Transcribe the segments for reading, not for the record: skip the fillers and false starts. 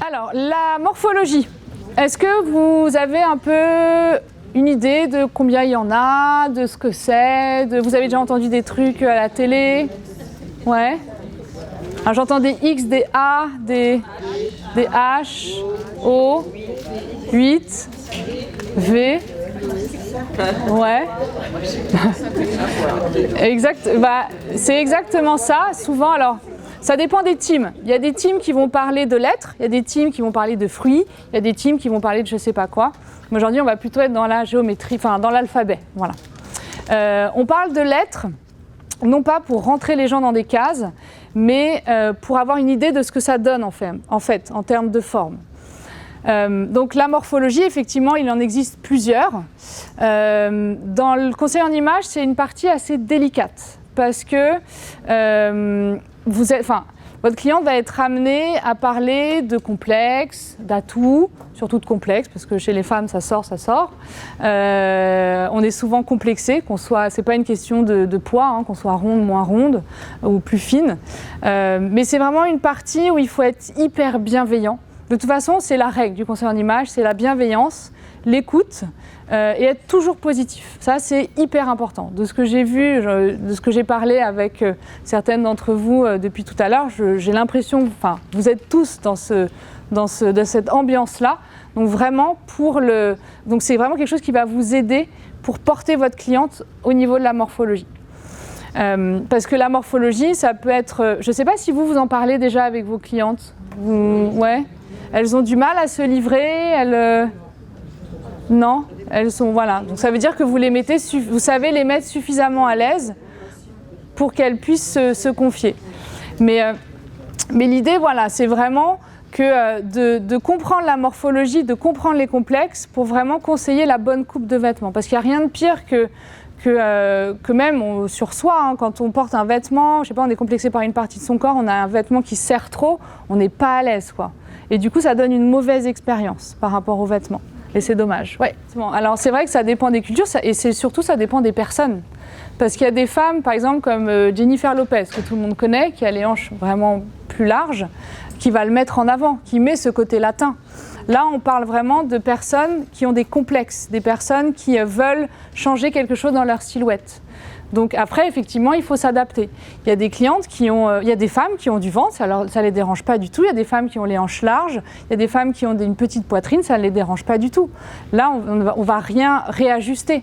Alors, la morphologie. Est-ce que vous avez un peu une idée de combien il y en a, de ce que c'est, vous avez déjà entendu des trucs à la télé? Ouais. Alors, j'entends des X, des A, des H, O, 8, V. Ouais. Exact. Bah, c'est exactement ça. Souvent, alors, ça dépend des teams. Il y a des teams qui vont parler de lettres, il y a des teams qui vont parler de fruits, il y a des teams qui vont parler de je sais pas quoi. Mais aujourd'hui, on va plutôt être dans la géométrie, enfin dans l'alphabet. Voilà. On parle de lettres, non pas pour rentrer les gens dans des cases, mais pour avoir une idée de ce que ça donne en fait, en termes de forme. Donc la morphologie, effectivement, il en existe plusieurs. Dans le conseil en images, c'est une partie assez délicate parce que votre cliente va être amenée à parler de complexes, d'atouts, surtout de complexes, parce que chez les femmes, ça sort. On est souvent complexé, c'est pas une question de poids, hein, qu'on soit ronde, moins ronde ou plus fine. Mais c'est vraiment une partie où il faut être hyper bienveillant. De toute façon, c'est la règle du conseil en images, c'est la bienveillance, l'écoute et être toujours positif. Ça, c'est hyper important. De ce que j'ai vu, de ce que j'ai parlé avec certaines d'entre vous depuis tout à l'heure, j'ai l'impression, vous êtes tous dans cette ambiance-là. Donc vraiment, donc c'est vraiment quelque chose qui va vous aider pour porter votre cliente au niveau de la morphologie. Parce que la morphologie, ça peut être... Je ne sais pas si vous en parlez déjà avec vos clientes. Ouais. Elles ont du mal à se livrer, non, elles sont, voilà. Donc ça veut dire que vous savez les mettre suffisamment à l'aise pour qu'elles puissent se confier. Mais l'idée, voilà, c'est vraiment que de comprendre la morphologie, de comprendre les complexes pour vraiment conseiller la bonne coupe de vêtements. Parce qu'il n'y a rien de pire que même sur soi, hein, quand on porte un vêtement, je sais pas, on est complexé par une partie de son corps, on a un vêtement qui serre trop, on n'est pas à l'aise, quoi. Et du coup, ça donne une mauvaise expérience par rapport aux vêtements. Et c'est dommage. Ouais. Bon, alors c'est vrai que ça dépend des cultures, et surtout ça dépend des personnes. Parce qu'il y a des femmes, par exemple, comme Jennifer Lopez, que tout le monde connaît, qui a les hanches vraiment plus larges, qui va le mettre en avant, qui met ce côté latin. Là, on parle vraiment de personnes qui ont des complexes, des personnes qui veulent changer quelque chose dans leur silhouette. Donc après, effectivement, il faut s'adapter. Il y a des clientes il y a des femmes qui ont du ventre, ça les dérange pas du tout. Il y a des femmes qui ont les hanches larges. Il y a des femmes qui ont une petite poitrine, ça ne les dérange pas du tout. Là, on va rien réajuster.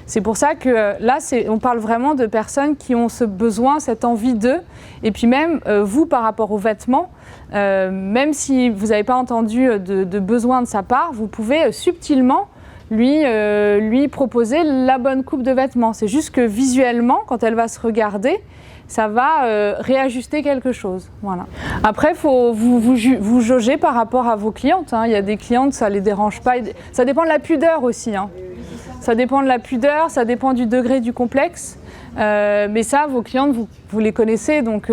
C'est pour ça que là, on parle vraiment de personnes qui ont ce besoin, cette envie d'eux. Et puis même, vous, par rapport aux vêtements, même si vous n'avez pas entendu de besoin de sa part, vous pouvez subtilement lui proposer la bonne coupe de vêtements. C'est juste que visuellement, quand elle va se regarder, ça va réajuster quelque chose. Voilà. Après, il faut vous jauger par rapport à vos clientes. Hein. Il y a des clientes, ça ne les dérange pas. Ça dépend de la pudeur aussi. Hein. Ça dépend de la pudeur, ça dépend du degré du complexe. Mais ça, vos clientes, vous les connaissez. Donc,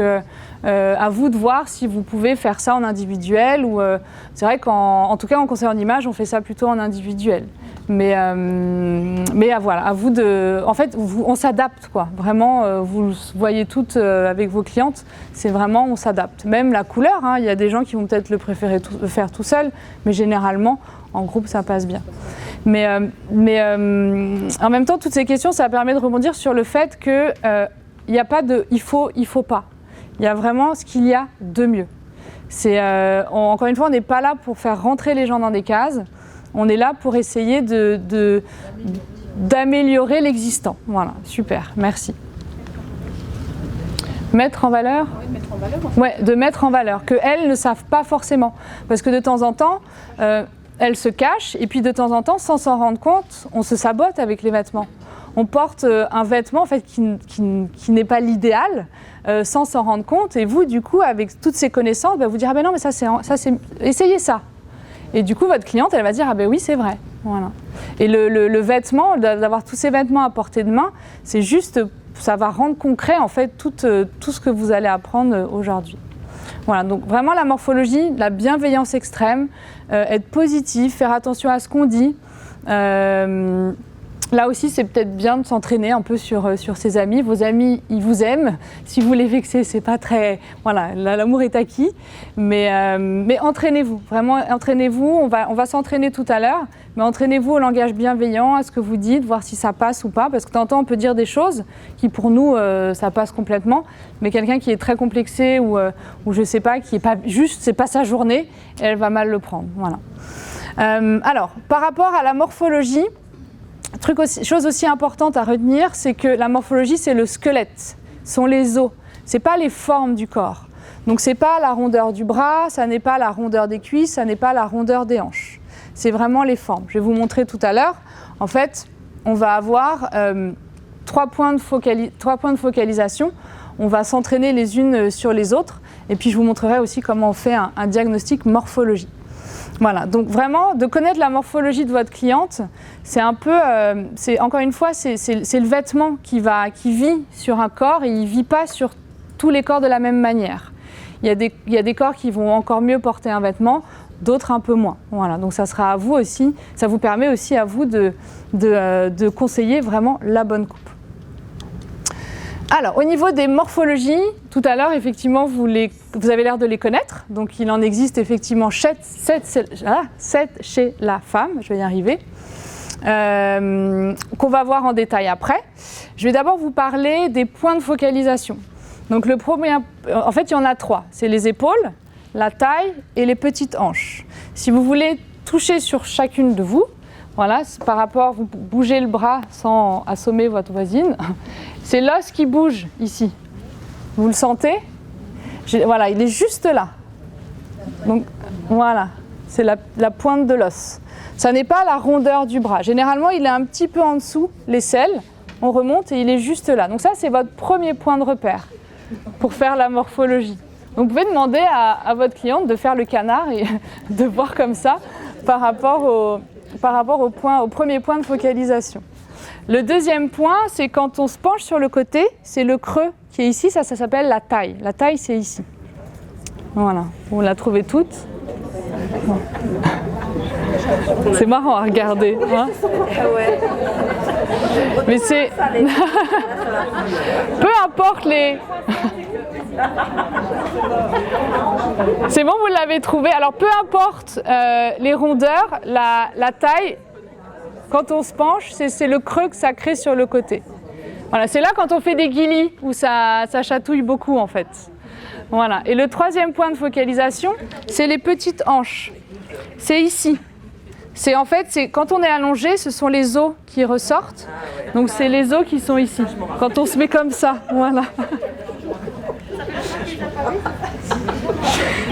à vous de voir si vous pouvez faire ça en individuel. C'est vrai qu'en tout cas, en conseil en images, on fait ça plutôt en individuel. Mais voilà, à vous de... En fait, on s'adapte, quoi. Vraiment, vous le voyez toutes avec vos clientes, c'est vraiment, on s'adapte. Même la couleur, hein, il y a des gens qui vont peut-être le préférer le faire tout seul, mais généralement, en groupe, ça passe bien. Mais en même temps, toutes ces questions, ça permet de rebondir sur le fait qu'il n'y a pas de il faut pas. Il y a vraiment ce qu'il y a de mieux. Encore une fois, on n'est pas là pour faire rentrer les gens dans des cases. On est là pour essayer d'améliorer l'existant. Voilà, super, merci. Mettre en valeur ? Oui, mettre en valeur. Ouais, de mettre en valeur, qu'elles ne savent pas forcément. Parce que de temps en temps, elles se cachent, et puis de temps en temps, sans s'en rendre compte, on se sabote avec les vêtements. On porte un vêtement en fait, qui n'est pas l'idéal, sans s'en rendre compte, et vous, du coup, avec toutes ces connaissances, vous direz, ah ben non, mais ça c'est essayez ça. Et du coup, votre cliente, elle va dire, ah ben oui, c'est vrai. Voilà. Et le vêtement, d'avoir tous ces vêtements à portée de main, c'est juste, ça va rendre concret, en fait, tout ce que vous allez apprendre aujourd'hui. Voilà, donc vraiment la morphologie, la bienveillance extrême, être positif, faire attention à ce qu'on dit, Là aussi, c'est peut-être bien de s'entraîner un peu sur ses amis. Vos amis, ils vous aiment. Si vous les vexez, c'est pas très... Voilà, l'amour est acquis. Mais entraînez-vous, vraiment entraînez-vous. On va s'entraîner tout à l'heure, mais entraînez-vous au langage bienveillant, à ce que vous dites, voir si ça passe ou pas. Parce que de temps en temps, on peut dire des choses qui, pour nous, ça passe complètement. Mais quelqu'un qui est très complexé ou je sais pas, qui est pas juste, c'est pas sa journée, elle va mal le prendre. Voilà. Alors, par rapport à la morphologie, chose aussi importante à retenir, c'est que la morphologie, c'est le squelette, sont les os, c'est pas les formes du corps. Donc c'est pas la rondeur du bras, ça n'est pas la rondeur des cuisses, ça n'est pas la rondeur des hanches. C'est vraiment les formes. Je vais vous montrer tout à l'heure. En fait, on va avoir 3 points de focalisation. On va s'entraîner les unes sur les autres. Et puis je vous montrerai aussi comment on fait un diagnostic morphologie. Voilà, donc vraiment, de connaître la morphologie de votre cliente, c'est un peu, encore une fois, c'est le vêtement qui vit sur un corps et il ne vit pas sur tous les corps de la même manière. Il y a des corps qui vont encore mieux porter un vêtement, d'autres un peu moins. Voilà, donc ça sera à vous aussi, ça vous permet aussi à vous de conseiller vraiment la bonne coupe. Alors, au niveau des morphologies, tout à l'heure, effectivement, vous avez l'air de les connaître. Donc, il en existe effectivement 7 chez la femme, je vais y arriver, qu'on va voir en détail après. Je vais d'abord vous parler des points de focalisation. Donc, le premier, en fait, il y en a 3. C'est les épaules, la taille et les petites hanches. Si vous voulez toucher sur chacune de vous, voilà, par rapport, vous bougez le bras sans assommer votre voisine. C'est l'os qui bouge ici. Vous le sentez? Voilà, il est juste là. Donc voilà, c'est la pointe de l'os. Ça n'est pas la rondeur du bras. Généralement, il est un petit peu en dessous, l'aisselle. On remonte et il est juste là. Donc ça, c'est votre premier point de repère pour faire la morphologie. Donc vous pouvez demander à votre cliente de faire le canard et de voir comme ça par rapport au premier point de focalisation. Le deuxième point, c'est quand on se penche sur le côté, c'est le creux qui est ici, ça s'appelle la taille. La taille, c'est ici. Voilà, vous la trouvez toute. Bon. C'est marrant à regarder. Hein, mais c'est... Peu importe les... C'est bon, vous l'avez trouvé. Alors, peu importe les rondeurs, la taille... Quand on se penche, c'est le creux que ça crée sur le côté. Voilà, c'est là quand on fait des guilis où ça chatouille beaucoup en fait. Voilà. Et le troisième point de focalisation, c'est les petites hanches. C'est ici. C'est quand on est allongé, ce sont les os qui ressortent. Donc c'est les os qui sont ici. Quand on se met comme ça, voilà.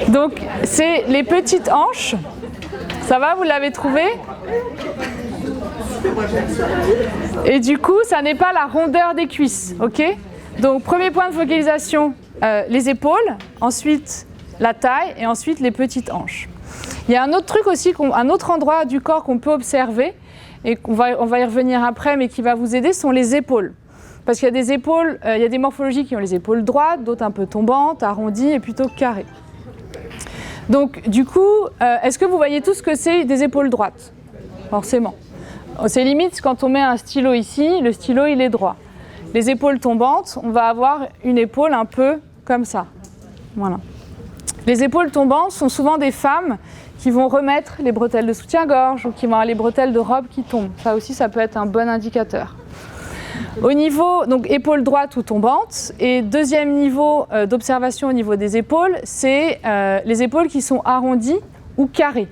Donc c'est les petites hanches. Ça va, vous l'avez trouvé ? Et du coup, ça n'est pas la rondeur des cuisses, ok ? Donc, premier point de focalisation, les épaules, ensuite la taille et ensuite les petites hanches. Il y a un autre truc aussi, un autre endroit du corps qu'on peut observer et on va y revenir après, mais qui va vous aider, sont les épaules. Parce qu'il y a des épaules, il y a des morphologies qui ont les épaules droites, d'autres un peu tombantes, arrondies et plutôt carrées. Donc, du coup, est-ce que vous voyez tout ce que c'est des épaules droites ? Forcément. C'est limite quand on met un stylo ici, le stylo il est droit. Les épaules tombantes, on va avoir une épaule un peu comme ça. Voilà. Les épaules tombantes sont souvent des femmes qui vont remettre les bretelles de soutien-gorge ou qui vont avoir les bretelles de robe qui tombent. Ça aussi, ça peut être un bon indicateur. Au niveau, donc épaules droites ou tombantes. Et deuxième niveau d'observation au niveau des épaules, c'est les épaules qui sont arrondies ou carrées.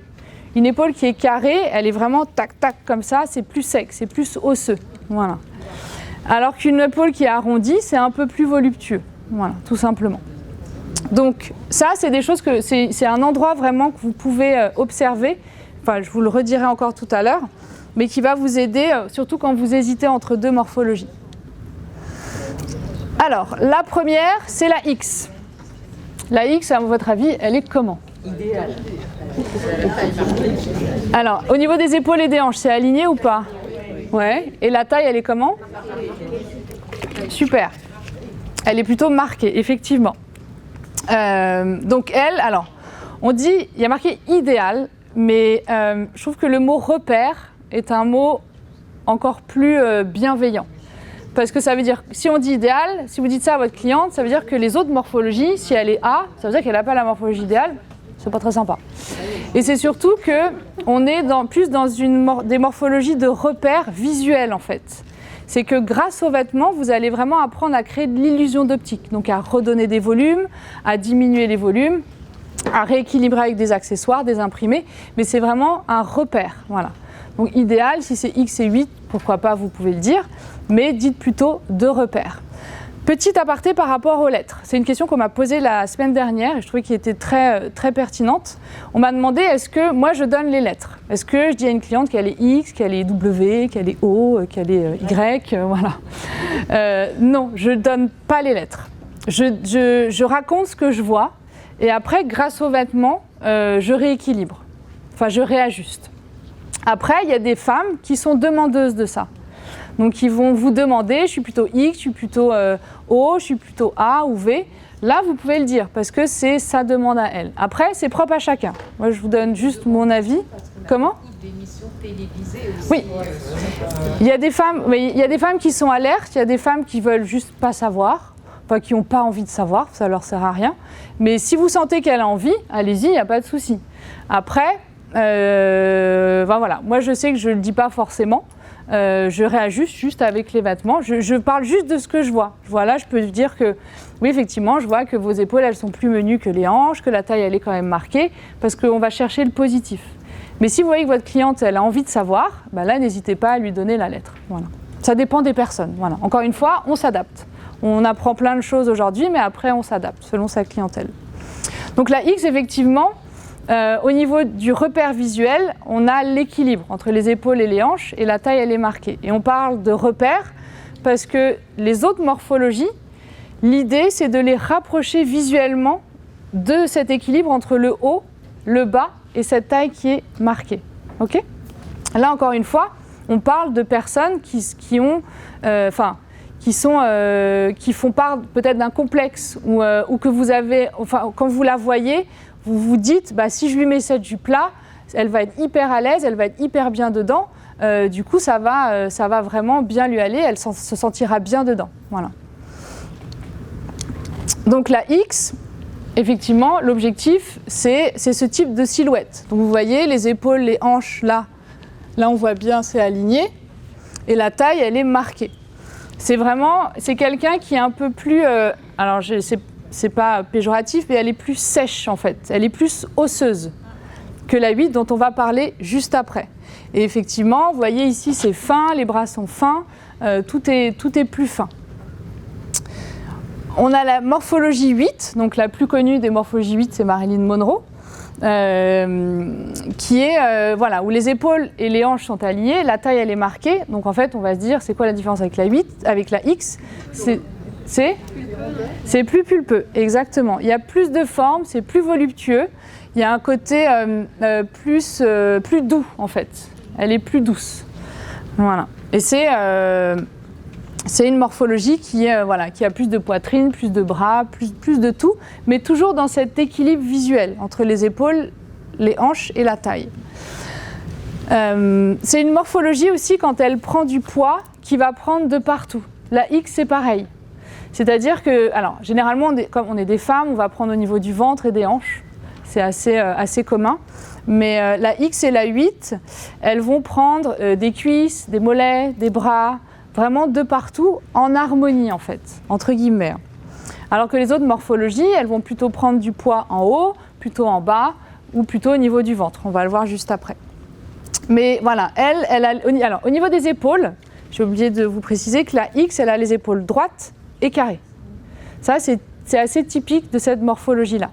Une épaule qui est carrée, elle est vraiment tac-tac comme ça, c'est plus sec, c'est plus osseux. Voilà. Alors qu'une épaule qui est arrondie, c'est un peu plus voluptueux. Voilà, tout simplement. Donc ça, c'est des choses que c'est un endroit vraiment que vous pouvez observer. Enfin, je vous le redirai encore tout à l'heure, mais qui va vous aider, surtout quand vous hésitez entre deux morphologies. Alors, la première, c'est la X. La X, à votre avis, elle est comment ? Idéal. Alors, au niveau des épaules et des hanches, c'est aligné ou pas ? Ouais. Et la taille, elle est comment ? Super. Elle est plutôt marquée, effectivement. Donc elle, alors, on dit, il y a marqué idéal, mais je trouve que le mot repère est un mot encore plus bienveillant. Parce que ça veut dire, si on dit idéal, si vous dites ça à votre cliente, ça veut dire que les autres morphologies, si elle est A, ça veut dire qu'elle n'a pas la morphologie idéale, c'est pas très sympa. Et c'est surtout qu'on est plus dans des morphologies de repères visuels en fait. C'est que grâce aux vêtements, vous allez vraiment apprendre à créer de l'illusion d'optique, donc à redonner des volumes, à diminuer les volumes, à rééquilibrer avec des accessoires, des imprimés, mais c'est vraiment un repère, voilà. Donc idéal, si c'est X et 8, pourquoi pas, vous pouvez le dire, mais dites plutôt de repères. Petit aparté par rapport aux lettres. C'est une question qu'on m'a posée la semaine dernière et je trouvais qu'elle était très, très pertinente. On m'a demandé, est-ce que moi je donne les lettres? Est-ce que je dis à une cliente qu'elle est X, qu'elle est W, qu'elle est O, qu'elle est Y, voilà. Non, je ne donne pas les lettres. Je raconte ce que je vois et après, grâce aux vêtements, je rééquilibre. Enfin, je réajuste. Après, il y a des femmes qui sont demandeuses de ça. Donc, ils vont vous demander, je suis plutôt X, je suis plutôt O, je suis plutôt A ou V. Là, vous pouvez le dire parce que c'est sa demande à elle. Après, c'est propre à chacun. Moi, je vous donne juste mon avis. Comment ? Des émissions télévisées aussi. Oui. Il y a des femmes qui sont alertes, il y a des femmes qui veulent juste pas savoir, enfin qui n'ont pas envie de savoir, ça leur sert à rien. Mais si vous sentez qu'elle a envie, allez-y, il n'y a pas de souci. Après, voilà. Moi, je sais que je ne le dis pas forcément. Je réajuste juste avec les vêtements. Je parle juste de ce que je vois. Voilà, je peux dire que, oui, effectivement, je vois que vos épaules, elles sont plus menues que les hanches, que la taille, elle est quand même marquée, parce qu'on va chercher le positif. Mais si vous voyez que votre cliente, elle a envie de savoir, bah là, n'hésitez pas à lui donner la lettre. Voilà. Ça dépend des personnes. Voilà. Encore une fois, on s'adapte. On apprend plein de choses aujourd'hui, mais après, on s'adapte selon sa clientèle. Donc la X, effectivement, au niveau du repère visuel, on a l'équilibre entre les épaules et les hanches, et la taille, elle est marquée. Et on parle de repère parce que les autres morphologies, l'idée, c'est de les rapprocher visuellement de cet équilibre entre le haut, le bas et cette taille qui est marquée. Okay ? Là, encore une fois, on parle de personnes qui font part peut-être d'un complexe ou que vous avez, enfin, quand vous la voyez, vous vous dites, bah, si je lui mets cette jupe-là, elle va être hyper à l'aise, elle va être hyper bien dedans. Du coup, ça va vraiment bien lui aller, elle se sentira bien dedans. Voilà. Donc la X, effectivement, l'objectif, c'est ce type de silhouette. Donc vous voyez, les épaules, les hanches, là on voit bien, c'est aligné. Et la taille, elle est marquée. C'est quelqu'un qui est un peu plus, c'est pas péjoratif, mais elle est plus sèche en fait. Elle est plus osseuse que la 8 dont on va parler juste après. Et effectivement, vous voyez ici, c'est fin, les bras sont fins, tout est plus fin. On a la morphologie 8, donc la plus connue des morphologies 8, c'est Marilyn Monroe, qui est, où les épaules et les hanches sont alignées, la taille elle est marquée, donc en fait on va se dire, c'est quoi la différence avec la 8, avec la X ? C'est plus pulpeux, exactement. Il y a plus de forme, c'est plus voluptueux, il y a un côté plus doux en fait, elle est plus douce. Voilà. Et c'est une morphologie qui a plus de poitrine, plus de bras, plus de tout, mais toujours dans cet équilibre visuel entre les épaules, les hanches et la taille. C'est une morphologie aussi quand elle prend du poids qui va prendre de partout. La X, c'est pareil. C'est-à-dire que, alors, généralement, comme on est des femmes, on va prendre au niveau du ventre et des hanches. C'est assez commun. Mais la X et la 8, elles vont prendre des cuisses, des mollets, des bras, vraiment de partout, en harmonie en fait, entre guillemets. Alors que les autres morphologies, elles vont plutôt prendre du poids en haut, plutôt en bas, ou plutôt au niveau du ventre. On va le voir juste après. Mais voilà, alors, au niveau des épaules, j'ai oublié de vous préciser que la X, elle a les épaules droites et carrées. Ça, c'est assez typique de cette morphologie-là.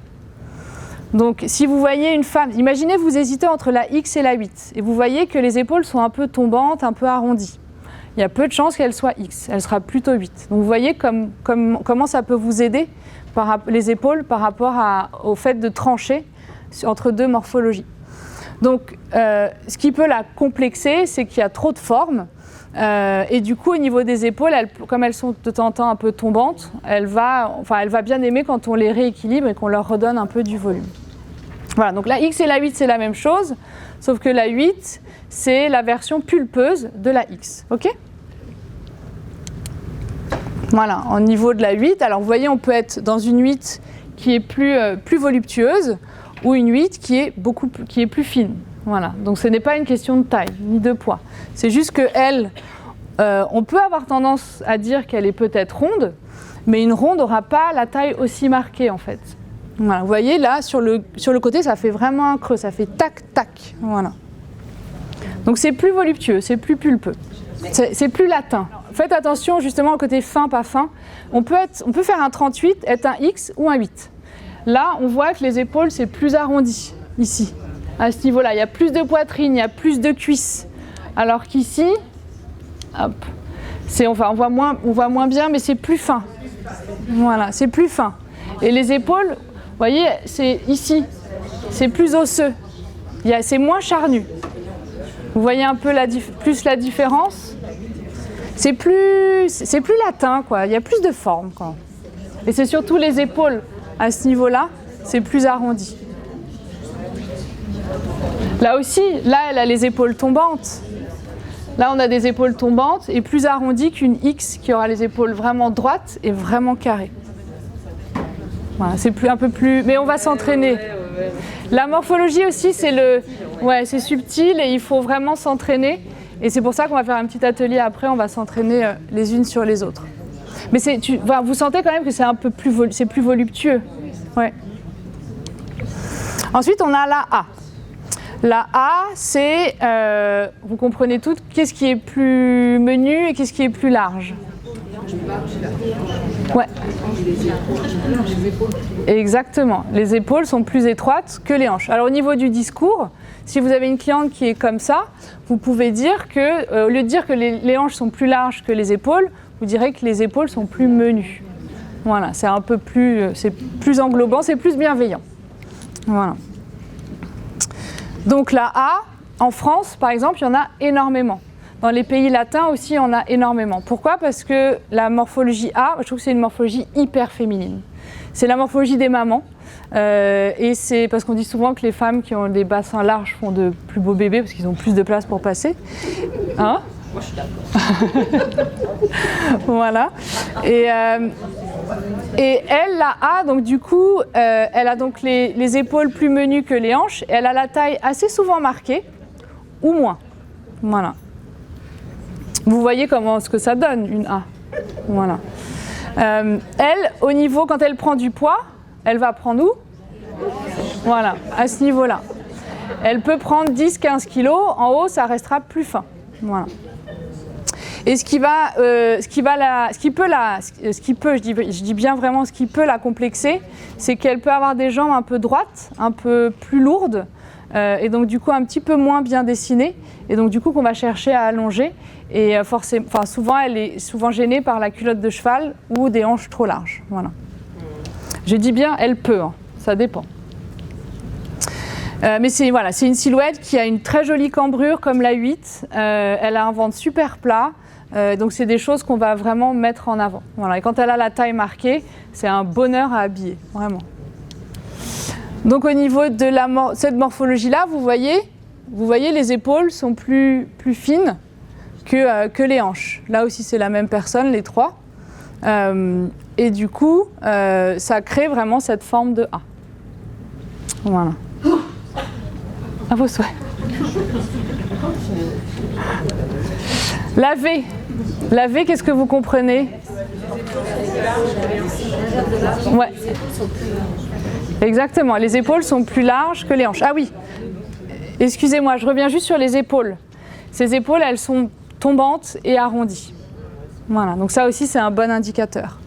Donc, si vous voyez une femme, imaginez vous hésitez entre la X et la 8, et vous voyez que les épaules sont un peu tombantes, un peu arrondies. Il y a peu de chances qu'elle soit X, elle sera plutôt 8. Donc vous voyez comment ça peut vous aider, les épaules, par rapport au fait de trancher entre deux morphologies. Donc ce qui peut la complexer, c'est qu'il y a trop de formes. Et du coup, au niveau des épaules, comme elles sont de temps en temps un peu tombantes, elle va bien aimer quand on les rééquilibre et qu'on leur redonne un peu du volume. Voilà, donc la X et la 8, c'est la même chose, sauf que la 8, c'est la version pulpeuse de la X. Ok ? Voilà, au niveau de la 8, alors vous voyez, on peut être dans une 8 qui est plus voluptueuse ou une 8 qui est plus fine. Voilà, donc ce n'est pas une question de taille ni de poids. C'est juste qu'elle, on peut avoir tendance à dire qu'elle est peut-être ronde, mais une ronde n'aura pas la taille aussi marquée en fait. Voilà, vous voyez là, sur le côté, ça fait vraiment un creux, ça fait tac-tac. Voilà. Donc c'est plus voluptueux, c'est plus pulpeux, c'est plus latin. Faites attention justement au côté fin, pas fin. On peut faire un 38, être un X ou un 8. Là, on voit que les épaules, c'est plus arrondi, ici. À ce niveau-là, il y a plus de poitrine, il y a plus de cuisses. Alors qu'ici, hop, on voit moins bien, mais c'est plus fin. Voilà, c'est plus fin. Et les épaules, vous voyez, c'est ici, c'est plus osseux. C'est moins charnu. Vous voyez un peu plus la différence ? C'est plus latin, quoi. Il y a plus de forme, quoi. Et c'est surtout les épaules, à ce niveau-là, c'est plus arrondi. Là aussi, elle a les épaules tombantes. Là, on a des épaules tombantes et plus arrondies qu'une X qui aura les épaules vraiment droites et vraiment carrées. Voilà, c'est un peu plus... Mais on va s'entraîner. La morphologie aussi, c'est subtil et il faut vraiment s'entraîner. Et c'est pour ça qu'on va faire un petit atelier après, on va s'entraîner les unes sur les autres. Mais vous sentez quand même que c'est un peu plus voluptueux. Ouais. Ensuite, on a la A. La A, c'est, vous comprenez toutes, qu'est-ce qui est plus menu et qu'est-ce qui est plus large ? Ouais. Exactement. Les épaules sont plus étroites que les hanches. Alors au niveau du discours, si vous avez une cliente qui est comme ça, vous pouvez dire que, au lieu de dire que les hanches sont plus larges que les épaules, vous direz que les épaules sont plus menues. Voilà, c'est plus englobant, c'est plus bienveillant. Voilà. Donc la A, en France, par exemple, il y en a énormément. Dans les pays latins aussi, il y en a énormément. Pourquoi ? Parce que la morphologie A, je trouve que c'est une morphologie hyper féminine. C'est la morphologie des mamans. Et c'est parce qu'on dit souvent que les femmes qui ont des bassins larges font de plus beaux bébés parce qu'ils ont plus de place pour passer. Hein ? Moi, je suis d'accord. Voilà. Et elle, la A, donc du coup, elle a donc les épaules plus menues que les hanches. Et elle a la taille assez souvent marquée, ou moins. Voilà. Vous voyez ce que ça donne, une A. Voilà. Elle, au niveau, quand elle prend du poids, elle va prendre où ? Voilà, à ce niveau-là. Elle peut prendre 10-15 kilos. En haut, ça restera plus fin. Voilà. Et ce qui peut, je dis bien vraiment ce qui peut la complexer, c'est qu'elle peut avoir des jambes un peu droites, un peu plus lourdes, et donc du coup un petit peu moins bien dessinées, et donc du coup qu'on va chercher à allonger. Et souvent, elle est souvent gênée par la culotte de cheval ou des hanches trop larges. Voilà. Je dis bien, elle peut, hein, ça dépend. Mais c'est une silhouette qui a une très jolie cambrure comme la 8. Elle a un ventre super plat. Donc c'est des choses qu'on va vraiment mettre en avant. Voilà. Et quand elle a la taille marquée, c'est un bonheur à habiller, vraiment. Donc au niveau de cette morphologie-là, vous voyez les épaules sont plus fines que les hanches. Là aussi c'est la même personne, les trois. Et du coup, ça crée vraiment cette forme de A. Voilà. À vos souhaits. La V. La V, qu'est-ce que vous comprenez ? Ouais. Exactement. Les épaules sont plus larges que les hanches. Ah oui. Excusez-moi, je reviens juste sur les épaules. Ces épaules, elles sont tombantes et arrondies. Voilà. Donc ça aussi, c'est un bon indicateur.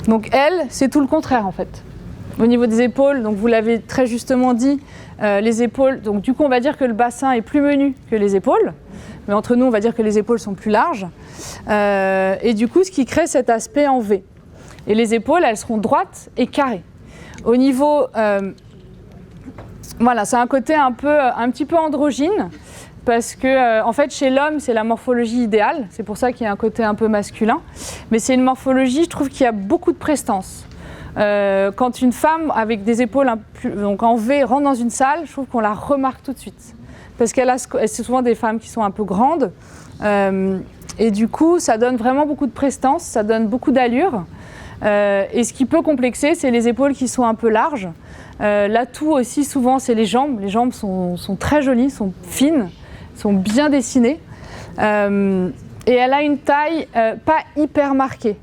Donc elle, c'est tout le contraire en fait. Au niveau des épaules, donc vous l'avez très justement dit, les épaules, donc du coup on va dire que le bassin est plus menu que les épaules, mais entre nous on va dire que les épaules sont plus larges, et du coup ce qui crée cet aspect en V. Et les épaules, elles seront droites et carrées. Au niveau, voilà, c'est un côté un petit peu androgyne, parce que en fait chez l'homme c'est la morphologie idéale, c'est pour ça qu'il y a un côté un peu masculin, mais c'est une morphologie, je trouve, qui a beaucoup de prestance. quand une femme avec des épaules donc en V rentre dans une salle, je trouve qu'on la remarque tout de suite. Parce c'est souvent des femmes qui sont un peu grandes. Et du coup, ça donne vraiment beaucoup de prestance, ça donne beaucoup d'allure. Et ce qui peut complexer, c'est les épaules qui sont un peu larges. L'atout aussi, souvent, c'est les jambes. Les jambes sont très jolies, sont fines, sont bien dessinées. Et elle a une taille pas hyper marquée.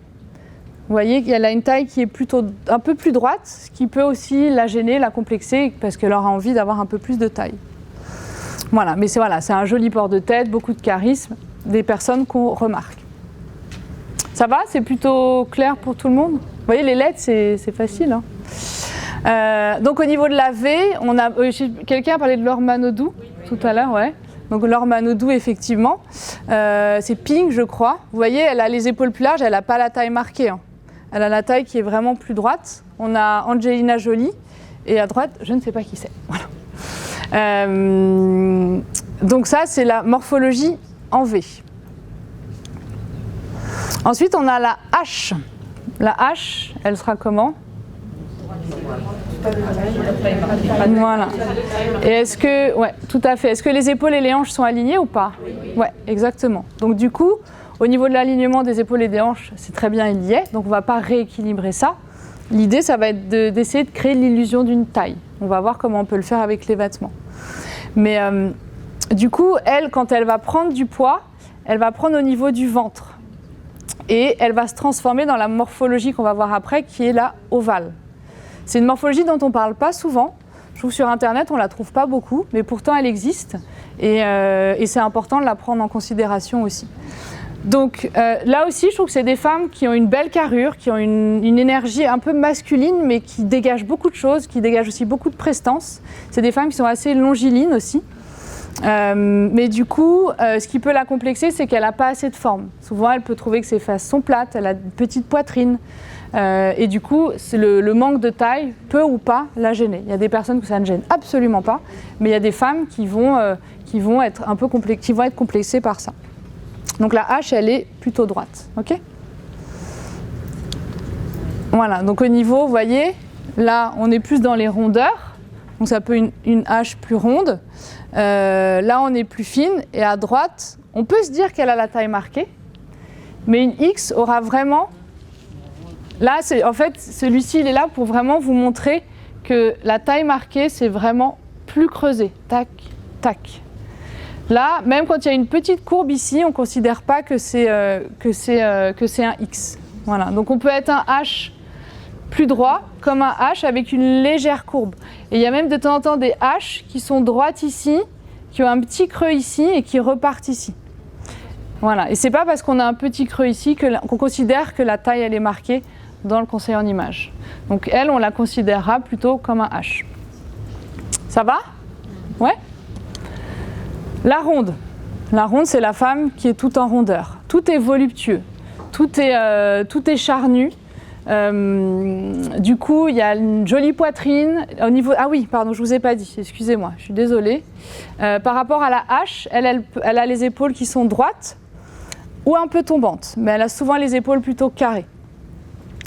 Vous voyez qu'elle a une taille qui est plutôt un peu plus droite, ce qui peut aussi la gêner, la complexer, parce qu'elle aura envie d'avoir un peu plus de taille. Voilà, mais c'est un joli port de tête, beaucoup de charisme, des personnes qu'on remarque. Ça va? C'est plutôt clair pour tout le monde? Vous voyez, les lettres, c'est facile. Hein. Donc au niveau de la V, quelqu'un a parlé de Laure Manodou tout à l'heure, ouais. Donc Laure Manodou, effectivement, c'est Pink, je crois. Vous voyez, elle a les épaules plus larges, elle n'a pas la taille marquée. Hein. Elle a la taille qui est vraiment plus droite. On a Angelina Jolie, et à droite, je ne sais pas qui c'est. Voilà. Donc ça, c'est la morphologie en V. Ensuite, on a la H. La H, elle sera comment? Voilà. Et est-ce que, ouais, tout à fait. Est-ce que les épaules et les hanches sont alignées ou pas? Ouais, exactement. Donc du coup, au niveau de l'alignement des épaules et des hanches, c'est très bien, il y est. Donc on ne va pas rééquilibrer ça. L'idée, ça va être d'essayer de créer l'illusion d'une taille. On va voir comment on peut le faire avec les vêtements. Mais du coup, elle, quand elle va prendre du poids, elle va prendre au niveau du ventre. Et elle va se transformer dans la morphologie qu'on va voir après, qui est la ovale. C'est une morphologie dont on ne parle pas souvent. Je trouve sur Internet, on ne la trouve pas beaucoup, mais pourtant elle existe. Et c'est important de la prendre en considération aussi. Donc là aussi, je trouve que c'est des femmes qui ont une belle carrure, qui ont une énergie un peu masculine, mais qui dégagent beaucoup de choses, qui dégagent aussi beaucoup de prestance. C'est des femmes qui sont assez longilines aussi. Mais du coup, ce qui peut la complexer, c'est qu'elle n'a pas assez de forme. Souvent, elle peut trouver que ses fesses sont plates, elle a une petite poitrine. Et du coup, le manque de taille peut ou pas la gêner. Il y a des personnes que ça ne gêne absolument pas, mais il y a des femmes qui vont être un peu complexées par ça. Donc la H, elle est plutôt droite. Ok ? Voilà, donc au niveau, vous voyez, là, on est plus dans les rondeurs. Donc ça peut une H plus ronde. Là, on est plus fine. Et à droite, on peut se dire qu'elle a la taille marquée. Mais une X aura vraiment... Là, en fait, celui-ci, il est là pour vraiment vous montrer que la taille marquée, c'est vraiment plus creusé. Tac, tac. Là, même quand il y a une petite courbe ici, on ne considère pas que c'est un X. Voilà. Donc on peut être un H plus droit, comme un H avec une légère courbe. Et il y a même de temps en temps des H qui sont droites ici, qui ont un petit creux ici et qui repartent ici. Voilà. Et ce n'est pas parce qu'on a un petit creux ici qu'on considère que la taille elle est marquée dans le conseil en image. Donc elle, on la considérera plutôt comme un H. Ça va? Ouais? La ronde. La ronde, c'est la femme qui est toute en rondeur. Tout est voluptueux, tout est charnu. Du coup, il y a une jolie poitrine. Au niveau... Ah oui, pardon, je ne vous ai pas dit, excusez-moi, je suis désolée. Par rapport à la H, elle a les épaules qui sont droites ou un peu tombantes, mais elle a souvent les épaules plutôt carrées.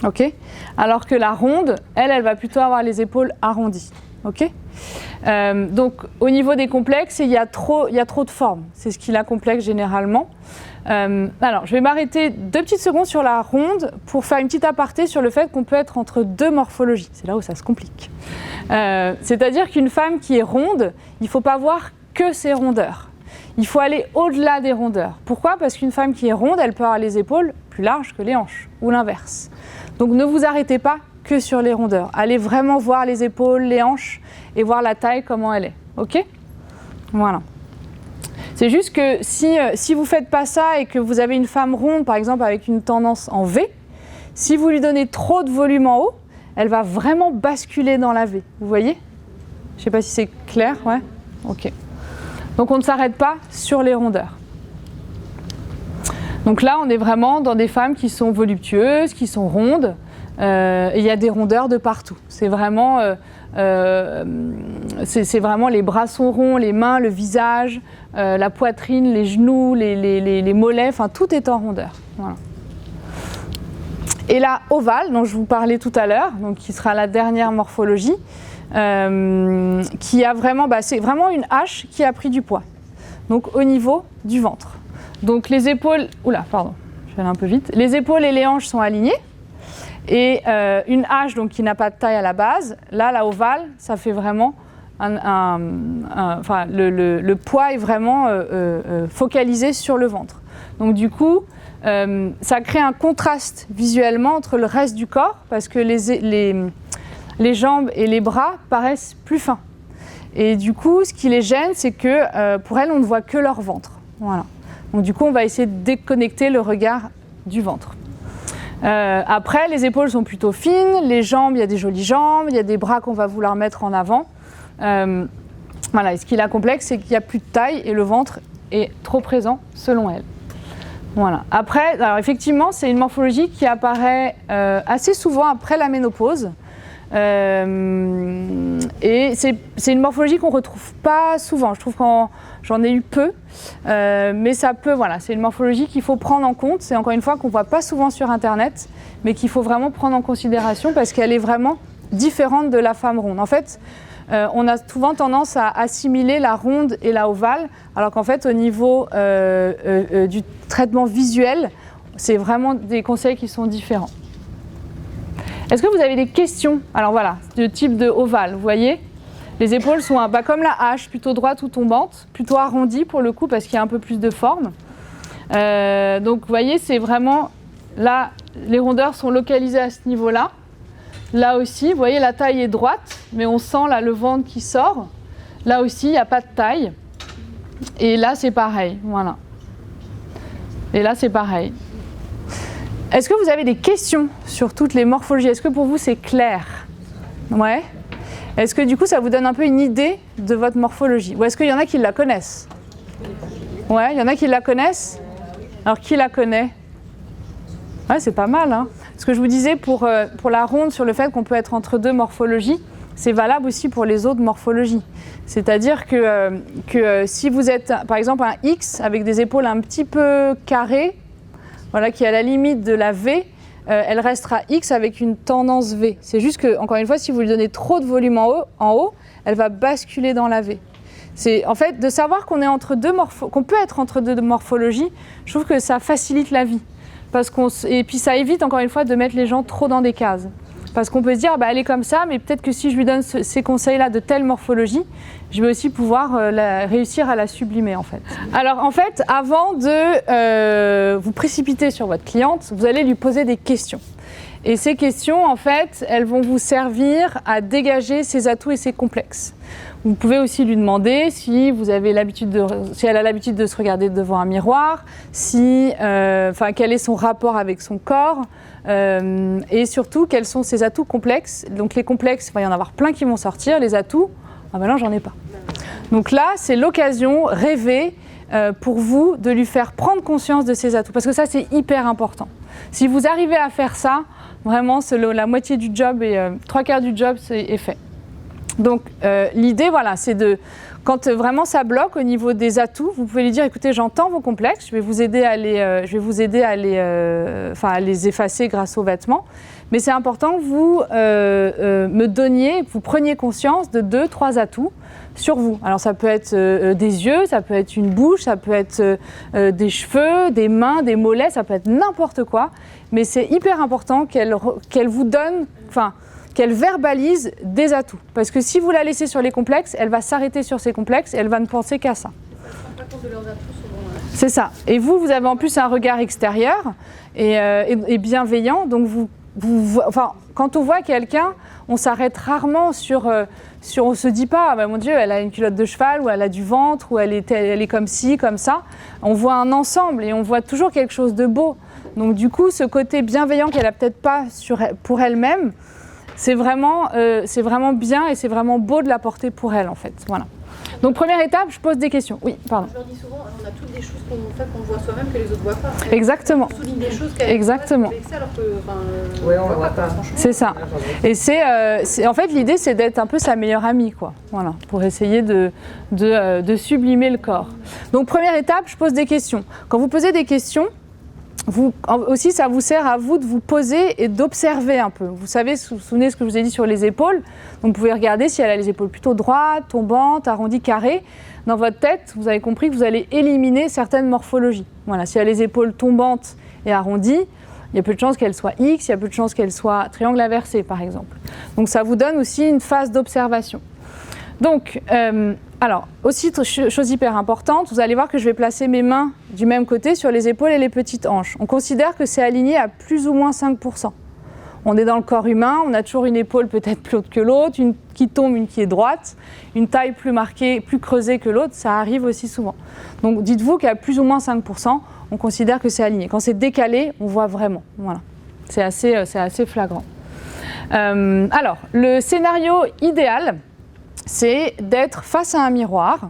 Okay ? Alors que la ronde, elle va plutôt avoir les épaules arrondies. Okay ? Donc au niveau des complexes, il y a trop de formes. C'est ce qui la complexe généralement. Alors je vais m'arrêter 2 petites secondes sur la ronde pour faire une petite aparté sur le fait qu'on peut être entre 2 morphologies. C'est là où ça se complique. C'est-à-dire qu'une femme qui est ronde, il ne faut pas voir que ses rondeurs. Il faut aller au-delà des rondeurs. Pourquoi ? Parce qu'une femme qui est ronde, elle peut avoir les épaules plus larges que les hanches, ou l'inverse. Donc ne vous arrêtez pas que sur les rondeurs. Allez vraiment voir les épaules, les hanches, et voir la taille, comment elle est. Ok ? Voilà. C'est juste que si vous ne faites pas ça et que vous avez une femme ronde, par exemple avec une tendance en V, si vous lui donnez trop de volume en haut, elle va vraiment basculer dans la V. Vous voyez ? Je ne sais pas si c'est clair, ouais ? Ok. Donc on ne s'arrête pas sur les rondeurs. Donc là, on est vraiment dans des femmes qui sont voluptueuses, qui sont rondes, et il y a des rondeurs de partout. C'est vraiment les bras sont ronds, les mains, le visage, la poitrine, les genoux, les mollets, enfin tout est en rondeur. Voilà. Et la ovale, dont je vous parlais tout à l'heure, donc qui sera la dernière morphologie, qui a vraiment, c'est vraiment une hache qui a pris du poids. Donc au niveau du ventre. Donc les épaules, pardon, je vais aller un peu vite. Les épaules et les hanches sont alignées. Et une hache donc, qui n'a pas de taille à la base, là la ovale, ça fait vraiment le poids est vraiment focalisé sur le ventre. Donc du coup, ça crée un contraste visuellement entre le reste du corps parce que les jambes et les bras paraissent plus fins. Et du coup, ce qui les gêne, c'est que pour elles, on ne voit que leur ventre. Voilà. Donc du coup, on va essayer de déconnecter le regard du ventre. Après, les épaules sont plutôt fines, les jambes, il y a des jolies jambes, il y a des bras qu'on va vouloir mettre en avant. Voilà. Et ce qui la complexe, c'est qu'il n'y a plus de taille et le ventre est trop présent selon elle. Voilà. Après, alors effectivement, c'est une morphologie qui apparaît assez souvent après la ménopause. Et c'est une morphologie qu'on ne retrouve pas souvent. Je trouve que j'en ai eu peu, mais ça peut, voilà, c'est une morphologie qu'il faut prendre en compte. C'est encore une fois qu'on ne voit pas souvent sur Internet, mais qu'il faut vraiment prendre en considération parce qu'elle est vraiment différente de la femme ronde. En fait, on a souvent tendance à assimiler la ronde et la ovale, alors qu'en fait, au niveau du traitement visuel, c'est vraiment des conseils qui sont différents. Est-ce que vous avez des questions? Alors voilà, de type de ovale, vous voyez? Les épaules sont comme la hache, plutôt droite ou tombante, plutôt arrondie pour le coup parce qu'il y a un peu plus de forme. Donc vous voyez, c'est vraiment, là, les rondeurs sont localisées à ce niveau-là. Là aussi, vous voyez, la taille est droite, mais on sent là le ventre qui sort. Là aussi, il n'y a pas de taille. Et là, c'est pareil, voilà. Et là, c'est pareil. Est-ce que vous avez des questions sur toutes les morphologies? Est-ce que pour vous, c'est clair? Ouais. Est-ce que du coup, ça vous donne un peu une idée de votre morphologie? Ou est-ce qu'il y en a qui la connaissent? Ouais, il y en a qui la connaissent? Alors, qui la connaît? Ouais, c'est pas mal, hein. Ce que je vous disais pour la ronde sur le fait qu'on peut être entre deux morphologies, c'est valable aussi pour les autres morphologies. C'est-à-dire que si vous êtes, par exemple, un X avec des épaules un petit peu carrées, voilà, qui est à la limite de la V, elle restera X avec une tendance V. C'est juste que, encore une fois, si vous lui donnez trop de volume en haut, elle va basculer dans la V. C'est en fait de savoir qu'on peut être entre deux morphologies, je trouve que ça facilite la vie. Et puis ça évite, encore une fois, de mettre les gens trop dans des cases. Parce qu'on peut se dire, elle est comme ça, mais peut-être que si je lui donne ces conseils-là de telle morphologie, je vais aussi pouvoir réussir à la sublimer, en fait. Alors, en fait, avant de vous précipiter sur votre cliente, vous allez lui poser des questions. Et ces questions, en fait, elles vont vous servir à dégager ses atouts et ses complexes. Vous pouvez aussi lui demander si elle a l'habitude de se regarder devant un miroir, quel est son rapport avec son corps, et surtout quels sont ses atouts complexes. Donc les complexes, il va y en avoir plein qui vont sortir, les atouts, non, j'en ai pas. Donc là, c'est l'occasion rêvée pour vous de lui faire prendre conscience de ses atouts, parce que ça, c'est hyper important. Si vous arrivez à faire ça, vraiment, c'est la moitié du job et 3/4 du job est fait. Donc l'idée, voilà, c'est quand vraiment ça bloque au niveau des atouts, vous pouvez lui dire, écoutez, j'entends vos complexes, je vais vous aider à les effacer grâce aux vêtements, mais c'est important que vous me donniez, que vous preniez conscience de 2-3 atouts sur vous. Alors ça peut être des yeux, ça peut être une bouche, ça peut être des cheveux, des mains, des mollets, ça peut être n'importe quoi, mais c'est hyper important qu'elle vous donne, qu'elle verbalise des atouts. Parce que si vous la laissez sur les complexes, elle va s'arrêter sur ses complexes et elle va ne penser qu'à ça. C'est ça. Et vous avez en plus un regard extérieur et bienveillant. Donc quand on voit quelqu'un, on s'arrête rarement sur on se dit pas, mon Dieu, elle a une culotte de cheval, ou elle a du ventre, ou elle est comme ci, comme ça. On voit un ensemble et on voit toujours quelque chose de beau. Donc du coup, ce côté bienveillant qu'elle a peut-être pas pour elle-même, c'est vraiment bien et c'est vraiment beau de l'apporter pour elle, en fait. Voilà. Donc, première étape, je pose des questions. Oui, pardon. Je leur dis souvent, on a toutes des choses qu'on voit soi-même que les autres ne voient pas. Exactement. On souligne des choses qu'elles Exactement. voient alors que, on ne voit pas. C'est ça. Et en fait, l'idée, c'est d'être un peu sa meilleure amie, quoi. Voilà, pour essayer de sublimer le corps. Donc, première étape, je pose des questions. Quand vous posez des questions, Aussi, ça vous sert à vous de vous poser et d'observer un peu. Vous savez, vous vous souvenez ce que je vous ai dit sur les épaules. Donc, vous pouvez regarder si elle a les épaules plutôt droites, tombantes, arrondies, carrées. Dans votre tête, vous avez compris que vous allez éliminer certaines morphologies. Voilà, si elle a les épaules tombantes et arrondies, il y a peu de chances qu'elle soit X, il y a peu de chances qu'elle soit triangle inversé, par exemple. Donc, ça vous donne aussi une phase d'observation. Donc, alors, aussi, chose hyper importante, vous allez voir que je vais placer mes mains du même côté sur les épaules et les petites hanches. On considère que c'est aligné à plus ou moins 5%. On est dans le corps humain, on a toujours une épaule peut-être plus haute que l'autre, une qui tombe, une qui est droite, une taille plus marquée, plus creusée que l'autre, ça arrive aussi souvent. Donc, dites-vous qu'à plus ou moins 5%, on considère que c'est aligné. Quand c'est décalé, on voit vraiment. Voilà. C'est assez flagrant. Alors, le scénario idéal, c'est d'être face à un miroir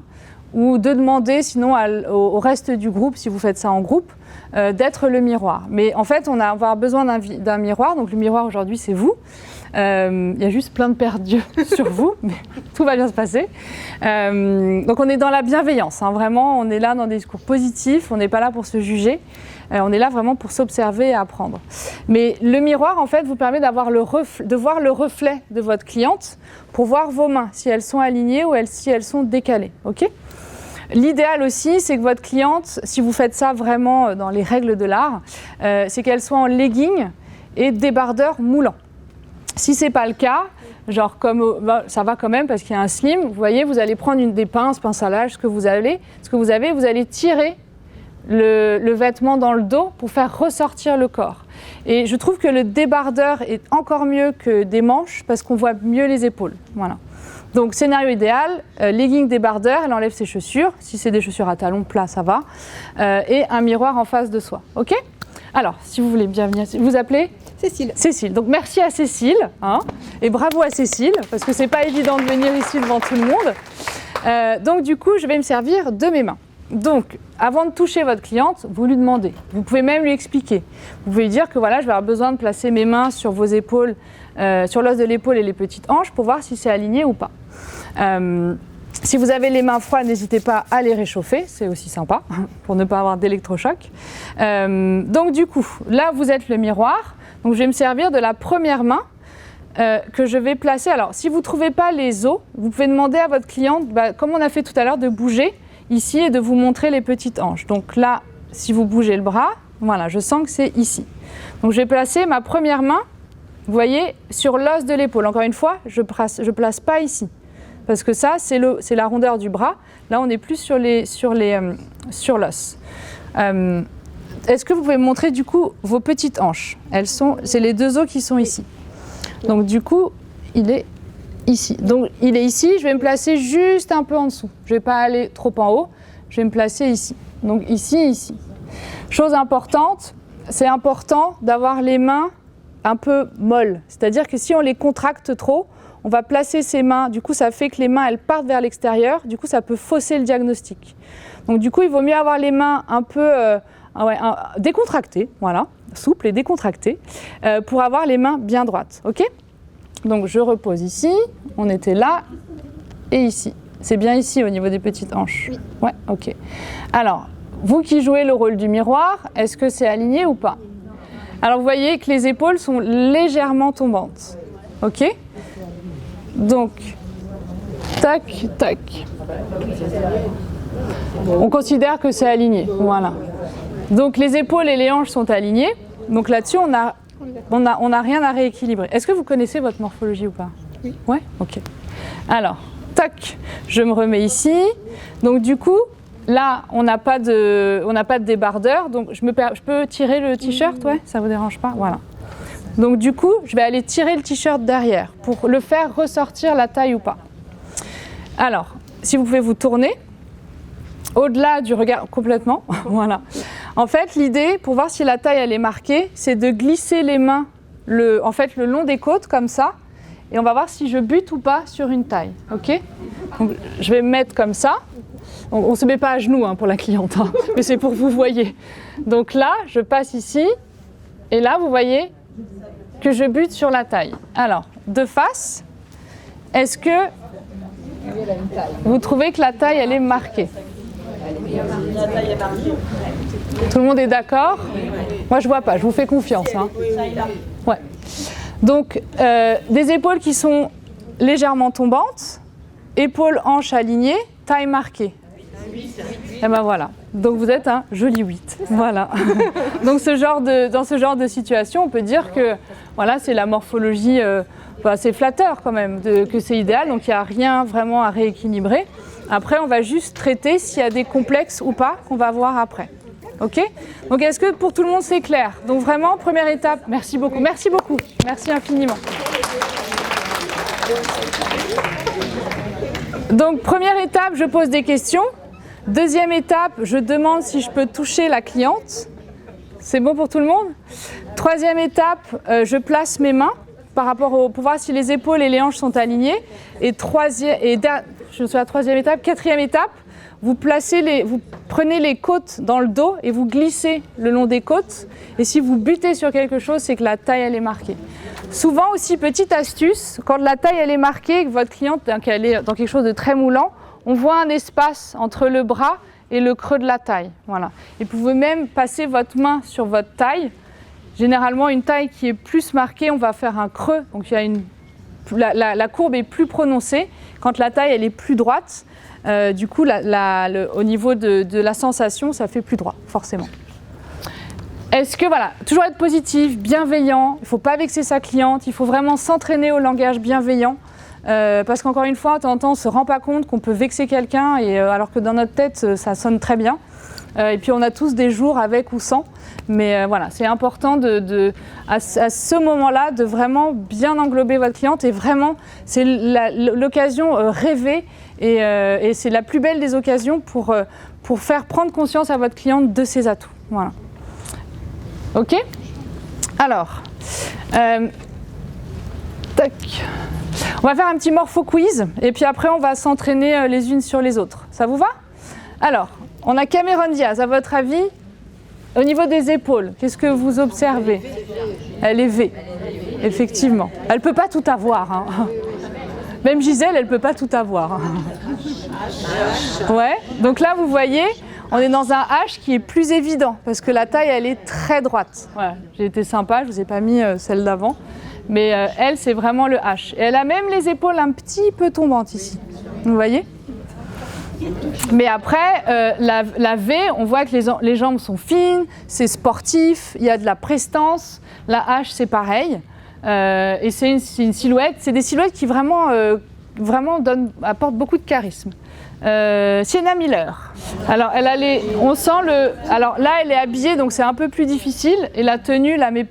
ou de demander sinon au reste du groupe, si vous faites ça en groupe, d'être le miroir. Mais en fait, on va avoir besoin d'un miroir. Donc le miroir aujourd'hui, c'est vous. Il y a juste plein de paires d'yeux sur vous, mais tout va bien se passer. Donc on est dans la bienveillance, hein, vraiment, on est là dans des discours positifs, on n'est pas là pour se juger. On est là vraiment pour s'observer et apprendre. Mais le miroir, en fait, vous permet de voir le reflet de votre cliente pour voir vos mains, si elles sont alignées ou si elles sont décalées. Okay ? L'idéal aussi, c'est que votre cliente, si vous faites ça vraiment dans les règles de l'art, c'est qu'elle soit en legging et débardeur moulant. Si ce n'est pas le cas, genre ça va quand même parce qu'il y a un slim, vous voyez, vous allez prendre des pinces à linge, ce que vous avez, vous allez tirer le vêtement dans le dos pour faire ressortir le corps. Et je trouve que le débardeur est encore mieux que des manches parce qu'on voit mieux les épaules. Voilà. Donc scénario idéal, legging débardeur, elle enlève ses chaussures, si c'est des chaussures à talons plats, ça va, et un miroir en face de soi. Ok ? Alors, si vous voulez bien venir, vous appelez ? Cécile. Cécile. Donc merci à Cécile, hein, et bravo à Cécile, parce que c'est pas évident de venir ici devant tout le monde. Donc du coup, je vais me servir de mes mains. Donc, avant de toucher votre cliente, vous lui demandez. Vous pouvez même lui expliquer. Vous pouvez lui dire que voilà, je vais avoir besoin de placer mes mains sur vos épaules, sur l'os de l'épaule et les petites hanches pour voir si c'est aligné ou pas. Si vous avez les mains froides, n'hésitez pas à les réchauffer, c'est aussi sympa pour ne pas avoir d'électrochoc. Donc du coup, là vous êtes le miroir. Donc je vais me servir de la première main que je vais placer. Alors si vous ne trouvez pas les os, vous pouvez demander à votre cliente, comme on a fait tout à l'heure, de bouger ici et de vous montrer les petites hanches. Donc là, si vous bougez le bras, voilà, je sens que c'est ici. Donc je vais placer ma première main, vous voyez, sur l'os de l'épaule. Encore une fois, je place pas ici. Parce que ça, c'est la rondeur du bras. Là, on est plus sur l'os. Est-ce que vous pouvez me montrer du coup vos petites hanches ? C'est les deux os qui sont ici. Donc du coup, il est ici. Donc il est ici, je vais me placer juste un peu en dessous. Je ne vais pas aller trop en haut, je vais me placer ici. Donc ici. Chose importante, c'est important d'avoir les mains un peu molles. C'est-à-dire que si on les contracte trop, on va placer ses mains, du coup ça fait que les mains elles partent vers l'extérieur, du coup ça peut fausser le diagnostic. Donc du coup il vaut mieux avoir les mains un peu décontractées, voilà, souples et décontractées, pour avoir les mains bien droites, ok ? Donc je repose ici, on était là et ici. C'est bien ici au niveau des petites hanches ? Oui. Ouais, ok. Alors, vous qui jouez le rôle du miroir, est-ce que c'est aligné ou pas ? Alors vous voyez que les épaules sont légèrement tombantes, ok ? Donc, tac, tac. On considère que c'est aligné, voilà. Donc les épaules et les hanches sont alignées. Donc là-dessus, on n'a rien à rééquilibrer. Est-ce que vous connaissez votre morphologie ou pas ? Oui. Ouais ? Ok. Alors, tac, je me remets ici. Donc du coup, là, on n'a pas de débardeur. Donc je peux tirer le t-shirt, ouais ? Ça vous dérange pas ? Voilà. Donc du coup, je vais aller tirer le t-shirt derrière pour le faire ressortir la taille ou pas. Alors, si vous pouvez vous tourner, au-delà du regard, complètement, voilà. En fait, l'idée, pour voir si la taille elle est marquée, c'est de glisser les mains le long des côtes comme ça, et on va voir si je bute ou pas sur une taille, ok ? Donc, je vais me mettre comme ça. On ne se met pas à genoux pour la cliente, mais c'est pour que vous voyez. Donc là, je passe ici, et là, vous voyez que je bute sur la taille. Alors, de face, est-ce que vous trouvez que la taille, elle est marquée ? Tout le monde est d'accord ? Moi, je vois pas, je vous fais confiance. Hein. Ouais. Donc, des épaules qui sont légèrement tombantes, épaules, hanches alignées, taille marquée. Et ben voilà. Donc, vous êtes un joli 8. Voilà. Donc, dans ce genre de situation, on peut dire que voilà, c'est la morphologie, c'est flatteur quand même, que c'est idéal. Donc, il n'y a rien vraiment à rééquilibrer. Après, on va juste traiter s'il y a des complexes ou pas qu'on va voir après. Ok ? Donc, est-ce que pour tout le monde, c'est clair ? Donc, vraiment, première étape, merci beaucoup. Merci beaucoup. Merci infiniment. Donc, première étape, je pose des questions. Deuxième étape, je demande si je peux toucher la cliente. C'est bon pour tout le monde ? Troisième étape, je place mes mains pour voir si les épaules et les hanches sont alignées. Et je suis à la troisième étape. Quatrième étape, vous prenez les côtes dans le dos et vous glissez le long des côtes. Et si vous butez sur quelque chose, c'est que la taille, elle est marquée. Souvent aussi, petite astuce, quand la taille, elle est marquée, que votre cliente, elle est dans quelque chose de très moulant, on voit un espace entre le bras et le creux de la taille. Voilà. Et vous pouvez même passer votre main sur votre taille. Généralement, une taille qui est plus marquée, on va faire un creux. Donc, la courbe est plus prononcée. Quand la taille, elle est plus droite, du coup, au niveau de la sensation, ça fait plus droit, forcément. Est-ce que, voilà, toujours être positif, bienveillant, il ne faut pas vexer sa cliente, il faut vraiment s'entraîner au langage bienveillant, parce qu'encore une fois, de temps en temps, on ne se rend pas compte qu'on peut vexer quelqu'un, alors que dans notre tête, ça sonne très bien. Et puis, on a tous des jours avec ou sans. Mais voilà, c'est important à ce moment-là de vraiment bien englober votre cliente et vraiment, c'est l'occasion rêvée et c'est la plus belle des occasions pour faire prendre conscience à votre cliente de ses atouts. Voilà. Ok ? Alors, tac. On va faire un petit morpho quiz et puis après on va s'entraîner les unes sur les autres. Ça vous va ? Alors, on a Cameron Diaz, à votre avis ? Au niveau des épaules, qu'est-ce que vous observez ? Elle est V, effectivement. Elle ne peut pas tout avoir. Hein. Même Gisèle, elle ne peut pas tout avoir. Ouais. Donc là, vous voyez, on est dans un H qui est plus évident, parce que la taille, elle est très droite. Voilà. J'ai été sympa, je ne vous ai pas mis celle d'avant. Mais elle, c'est vraiment le H. Et elle a même les épaules un petit peu tombantes ici. Vous voyez ? Mais après, la V, on voit que les jambes sont fines, c'est sportif, il y a de la prestance. La H, c'est pareil. Et c'est une silhouette. C'est des silhouettes qui vraiment apportent beaucoup de charisme. Sienna Miller. Alors, on sent alors là, elle est habillée, donc c'est un peu plus difficile. Et la tenue, la met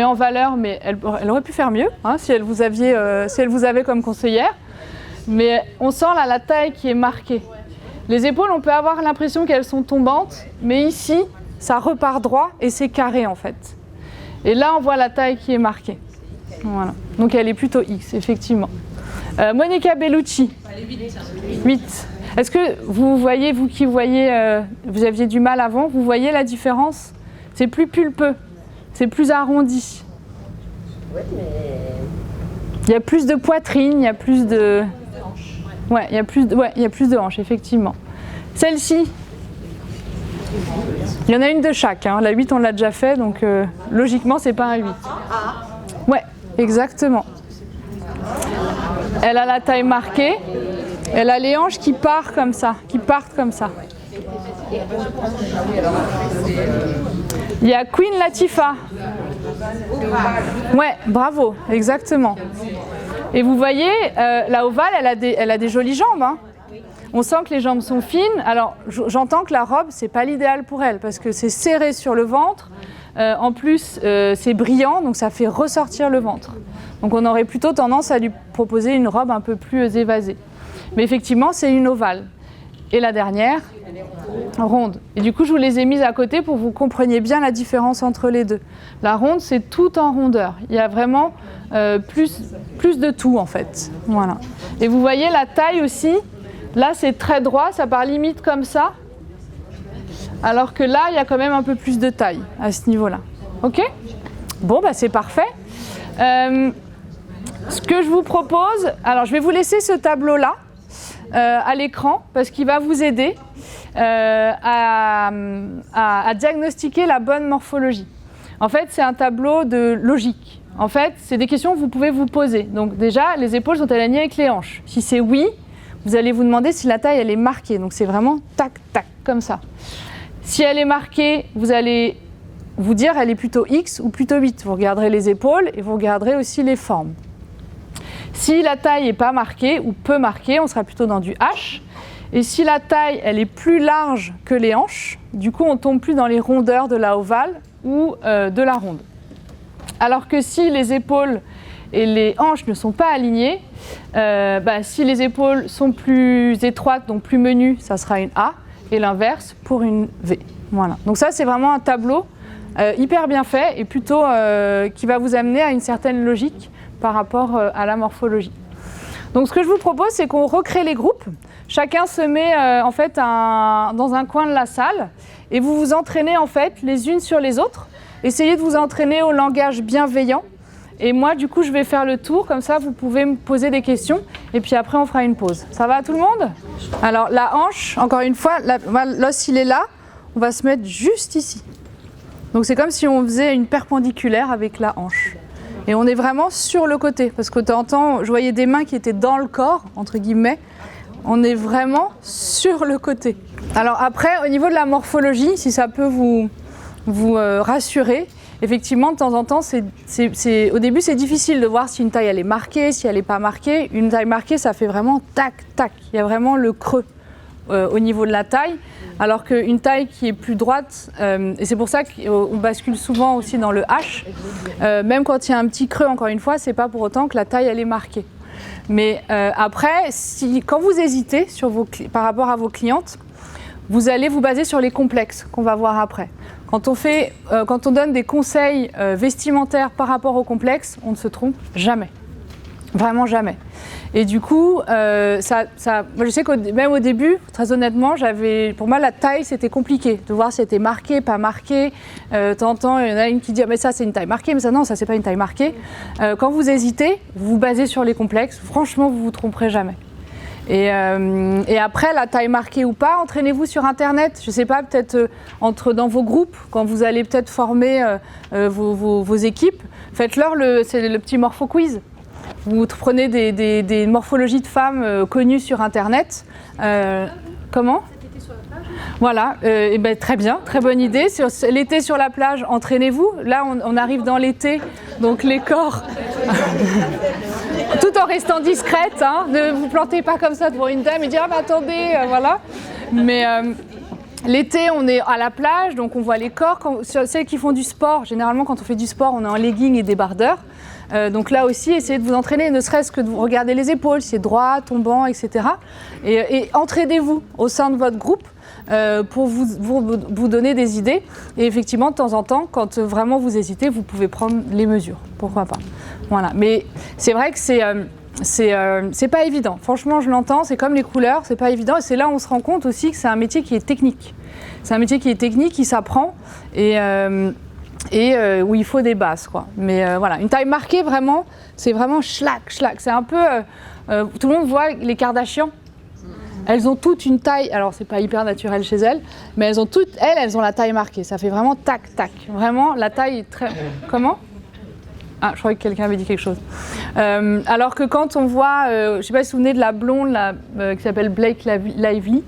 en valeur, mais elle aurait pu faire mieux, hein, si elle vous avait comme conseillère. Mais on sent là la taille qui est marquée. Les épaules, on peut avoir l'impression qu'elles sont tombantes, mais ici, ça repart droit et c'est carré en fait. Et là, on voit la taille qui est marquée. Voilà. Donc elle est plutôt X, effectivement. Monica Bellucci. 8. Est-ce que vous voyez, vous qui voyez, vous aviez du mal avant, vous voyez la différence ? C'est plus pulpeux, c'est plus arrondi. Oui, mais... Il y a plus de poitrine, il y a plus de... Ouais, il y a plus de hanches, effectivement. Celle-ci, il y en a une de chaque. Hein. La 8, on l'a déjà fait, donc logiquement, c'est pas un 8. Ouais, exactement. Elle a la taille marquée. Elle a les hanches qui partent comme ça. Il y a Queen Latifah. Ouais, bravo, exactement. Et vous voyez, la ovale, elle a des jolies jambes. Hein. On sent que les jambes sont fines. Alors, j'entends que la robe, c'est pas l'idéal pour elle parce que c'est serré sur le ventre. En plus, c'est brillant, donc ça fait ressortir le ventre. Donc, on aurait plutôt tendance à lui proposer une robe un peu plus évasée. Mais effectivement, c'est une ovale. Et la dernière, ronde. Et du coup, je vous les ai mises à côté pour que vous compreniez bien la différence entre les deux. La ronde, c'est tout en rondeur. Il y a vraiment plus de tout, en fait. Voilà. Et vous voyez la taille aussi. Là, c'est très droit, ça part limite comme ça. Alors que là, il y a quand même un peu plus de taille à ce niveau-là. OK ? Bon, bah, c'est parfait. Ce que je vous propose... Alors, je vais vous laisser ce tableau-là à l'écran parce qu'il va vous aider. à diagnostiquer la bonne morphologie. En fait, c'est un tableau de logique. En fait, c'est des questions que vous pouvez vous poser. Donc déjà, les épaules sont alignées avec les hanches. Si c'est oui, vous allez vous demander si la taille elle est marquée. Donc c'est vraiment tac, tac, comme ça. Si elle est marquée, vous allez vous dire elle est plutôt X ou plutôt 8. Vous regarderez les épaules et vous regarderez aussi les formes. Si la taille n'est pas marquée ou peu marquée, on sera plutôt dans du H. Et si la taille elle est plus large que les hanches, du coup on tombe plus dans les rondeurs de la ovale ou de la ronde. Alors que si les épaules et les hanches ne sont pas alignées, si les épaules sont plus étroites, donc plus menues, ça sera une A, et l'inverse pour une V. Voilà. Donc ça c'est vraiment un tableau hyper bien fait et plutôt qui va vous amener à une certaine logique par rapport à la morphologie. Donc ce que je vous propose, c'est qu'on recrée les groupes. Chacun se met en fait dans un coin de la salle et vous vous entraînez en fait les unes sur les autres. Essayez de vous entraîner au langage bienveillant. Et moi, du coup, je vais faire le tour. Comme ça, vous pouvez me poser des questions. Et puis après, on fera une pause. Ça va tout le monde? Alors la hanche, encore une fois, l'os il est là. On va se mettre juste ici. Donc c'est comme si on faisait une perpendiculaire avec la hanche. Et on est vraiment sur le côté, parce que de temps en temps, je voyais des mains qui étaient dans le corps, entre guillemets. On est vraiment sur le côté. Alors après, au niveau de la morphologie, si ça peut vous rassurer, effectivement, de temps en temps, au début, c'est difficile de voir si une taille elle est marquée, si elle n'est pas marquée. Une taille marquée, ça fait vraiment tac, tac. Il y a vraiment le creux au niveau de la taille. Alors qu'une taille qui est plus droite, et c'est pour ça qu'on bascule souvent aussi dans le H, même quand il y a un petit creux, encore une fois, c'est pas pour autant que la taille elle est marquée. Mais après, quand vous hésitez par rapport à vos clientes, vous allez vous baser sur les complexes qu'on va voir après. Quand on donne des conseils vestimentaires par rapport aux complexes, on ne se trompe jamais. Vraiment jamais. Et du coup, moi je sais que même au début, très honnêtement, pour moi la taille c'était compliqué de voir si c'était marqué, pas marqué. De temps en temps, il y en a une qui dit mais ça c'est une taille marquée, mais ça non, ça c'est pas une taille marquée. Quand vous hésitez, vous vous basez sur les complexes. Franchement, vous vous tromperez jamais. Et après, la taille marquée ou pas, entraînez-vous sur Internet. Je sais pas, peut-être dans vos groupes, quand vous allez peut-être former vos équipes, faites-leur c'est le petit morpho quiz. Vous prenez des morphologies de femmes connues sur Internet. Comment ? Voilà, très bien, très bonne idée. L'été sur la plage, entraînez-vous. Là, on arrive dans l'été, donc les corps, tout en restant discrète. Hein, ne vous plantez pas comme ça devant une dame et dire « Ah, mais attendez, voilà ». Mais l'été, on est à la plage, donc on voit les corps. Celles qui font du sport, généralement, quand on fait du sport, on est en legging et débardeur. Donc là aussi, essayez de vous entraîner, ne serait-ce que de vous regarder les épaules, si c'est droit, tombant, etc. Et entraînez-vous au sein de votre groupe pour vous donner des idées. Et effectivement, de temps en temps, quand vraiment vous hésitez, vous pouvez prendre les mesures. Pourquoi pas. Voilà. Mais c'est vrai que c'est pas évident. Franchement, je l'entends, c'est comme les couleurs, c'est pas évident. Et c'est là où on se rend compte aussi que c'est un métier qui est technique. C'est un métier qui est technique, qui s'apprend. Et où il faut des bases, quoi. Mais voilà, une taille marquée, vraiment, c'est vraiment schlac. C'est un peu... tout le monde voit les Kardashians. Elles ont toutes une taille... Alors, c'est pas hyper naturel chez elles, mais elles ont la taille marquée. Ça fait vraiment tac, tac. Vraiment, la taille est très... Comment ? Ah, je croyais que quelqu'un avait dit quelque chose. Alors que quand on voit... je ne sais pas si vous vous souvenez de la blonde qui s'appelle Blake Lively.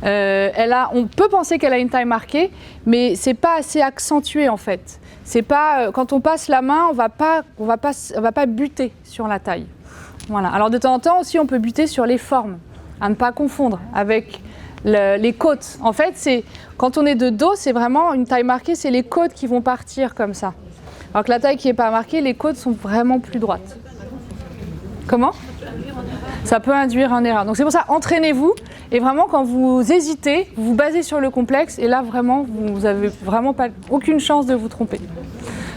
On peut penser qu'elle a une taille marquée, mais c'est pas assez accentué en fait. C'est pas quand on passe la main, on va pas buter sur la taille. Voilà. Alors de temps en temps aussi, on peut buter sur les formes, à ne pas confondre avec les côtes. En fait, quand on est de dos, c'est vraiment une taille marquée, c'est les côtes qui vont partir comme ça. Alors que la taille qui n'est pas marquée, les côtes sont vraiment plus droites. Comment ? Ça peut induire en erreur. Donc c'est pour ça, entraînez-vous. Et vraiment, quand vous hésitez, vous vous basez sur le complexe. Et là, vraiment, vous n'avez vraiment aucune chance de vous tromper.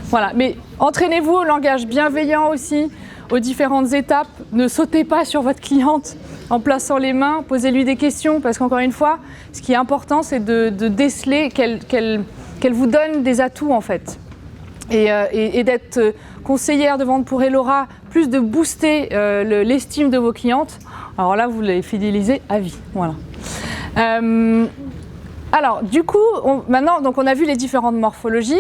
Voilà. Mais entraînez-vous au langage bienveillant aussi, aux différentes étapes. Ne sautez pas sur votre cliente en plaçant les mains. Posez-lui des questions. Parce qu'encore une fois, ce qui est important, c'est de déceler qu'elle vous donne des atouts, en fait. Et d'être conseillère de vente pour Elora, plus de booster l'estime de vos clientes, alors là, vous les fidélisez à vie. Voilà. Alors, du coup, maintenant, donc on a vu les différentes morphologies.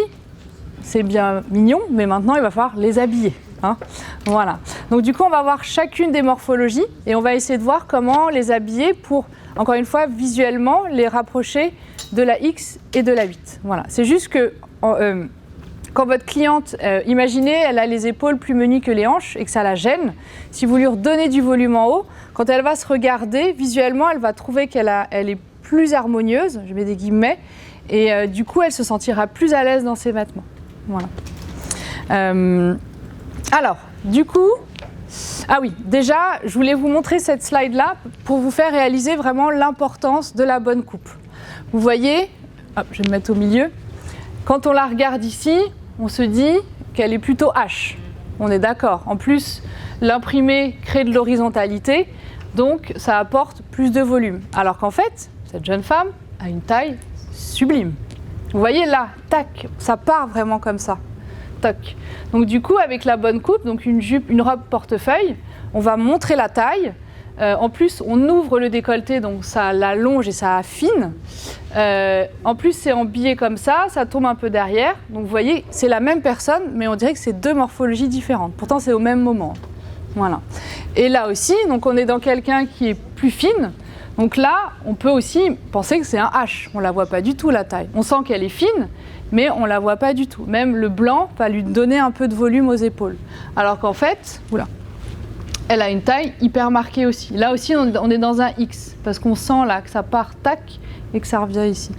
C'est bien mignon, mais maintenant, il va falloir les habiller. Hein, voilà. Donc, du coup, on va voir chacune des morphologies et on va essayer de voir comment les habiller pour, encore une fois, visuellement, les rapprocher de la X et de la 8. Voilà. C'est juste que quand votre cliente, imaginez, elle a les épaules plus menues que les hanches et que ça la gêne, si vous lui redonnez du volume en haut, quand elle va se regarder, visuellement, elle va trouver qu'elle est plus harmonieuse, je mets des guillemets, et du coup, elle se sentira plus à l'aise dans ses vêtements. Voilà. Alors, du coup, ah oui, déjà, je voulais vous montrer cette slide-là pour vous faire réaliser vraiment l'importance de la bonne coupe. Vous voyez, hop, je vais me mettre au milieu, quand on la regarde ici, on se dit qu'elle est plutôt H. On est d'accord. En plus, l'imprimé crée de l'horizontalité, donc ça apporte plus de volume. Alors qu'en fait, cette jeune femme a une taille sublime. Vous voyez là, tac, ça part vraiment comme ça. Toc. Donc du coup, avec la bonne coupe, donc une jupe, une robe portefeuille, on va montrer la taille. En plus, on ouvre le décolleté, donc ça l'allonge et ça affine. En plus, c'est embillé comme ça tombe un peu derrière. Donc vous voyez, c'est la même personne, mais on dirait que c'est deux morphologies différentes. Pourtant, c'est au même moment. Voilà. Et là aussi, donc on est dans quelqu'un qui est plus fine. Donc là, on peut aussi penser que c'est un H. On ne la voit pas du tout, la taille. On sent qu'elle est fine, mais on ne la voit pas du tout. Même le blanc va lui donner un peu de volume aux épaules. Alors qu'en fait, elle a une taille hyper marquée aussi. Là aussi, on est dans un X, parce qu'on sent là que ça part tac et que ça revient ici.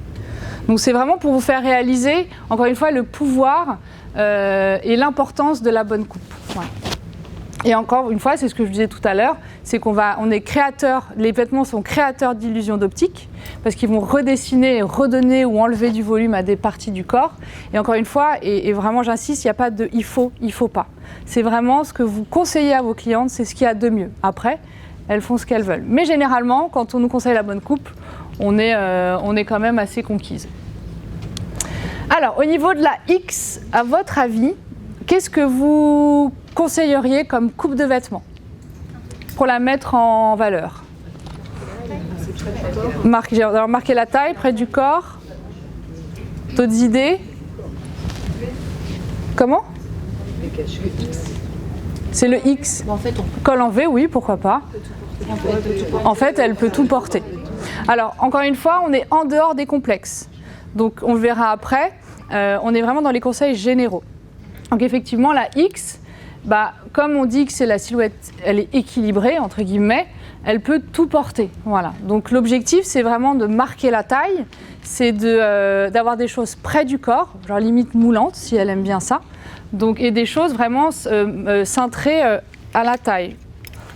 Donc c'est vraiment pour vous faire réaliser, encore une fois, le pouvoir et l'importance de la bonne coupe. Voilà. Et encore une fois, c'est ce que je disais tout à l'heure, c'est on est créateur, les vêtements sont créateurs d'illusions d'optique, parce qu'ils vont redessiner, redonner ou enlever du volume à des parties du corps. Et encore une fois, et vraiment j'insiste, il n'y a pas de il faut pas. C'est vraiment ce que vous conseillez à vos clientes, c'est ce qu'il y a de mieux. Après, elles font ce qu'elles veulent. Mais généralement, quand on nous conseille la bonne coupe, on est quand même assez conquise. Alors, au niveau de la X, à votre avis, qu'est-ce que vous conseilleriez comme coupe de vêtements pour la mettre en valeur? J'ai marqué la taille près du corps. D'autres idées? Comment? C'est le X. En fait, Col en V, oui, pourquoi pas. En fait, elle peut tout porter. Alors, encore une fois, on est en dehors des complexes. Donc, on le verra après. On est vraiment dans les conseils généraux. Donc, effectivement, la X, comme on dit que c'est la silhouette, elle est équilibrée, entre guillemets, elle peut tout porter. Voilà. Donc, l'objectif, c'est vraiment de marquer la taille, c'est d'avoir des choses près du corps, genre limite moulantes, si elle aime bien ça. Donc, et des choses vraiment cintrées à la taille.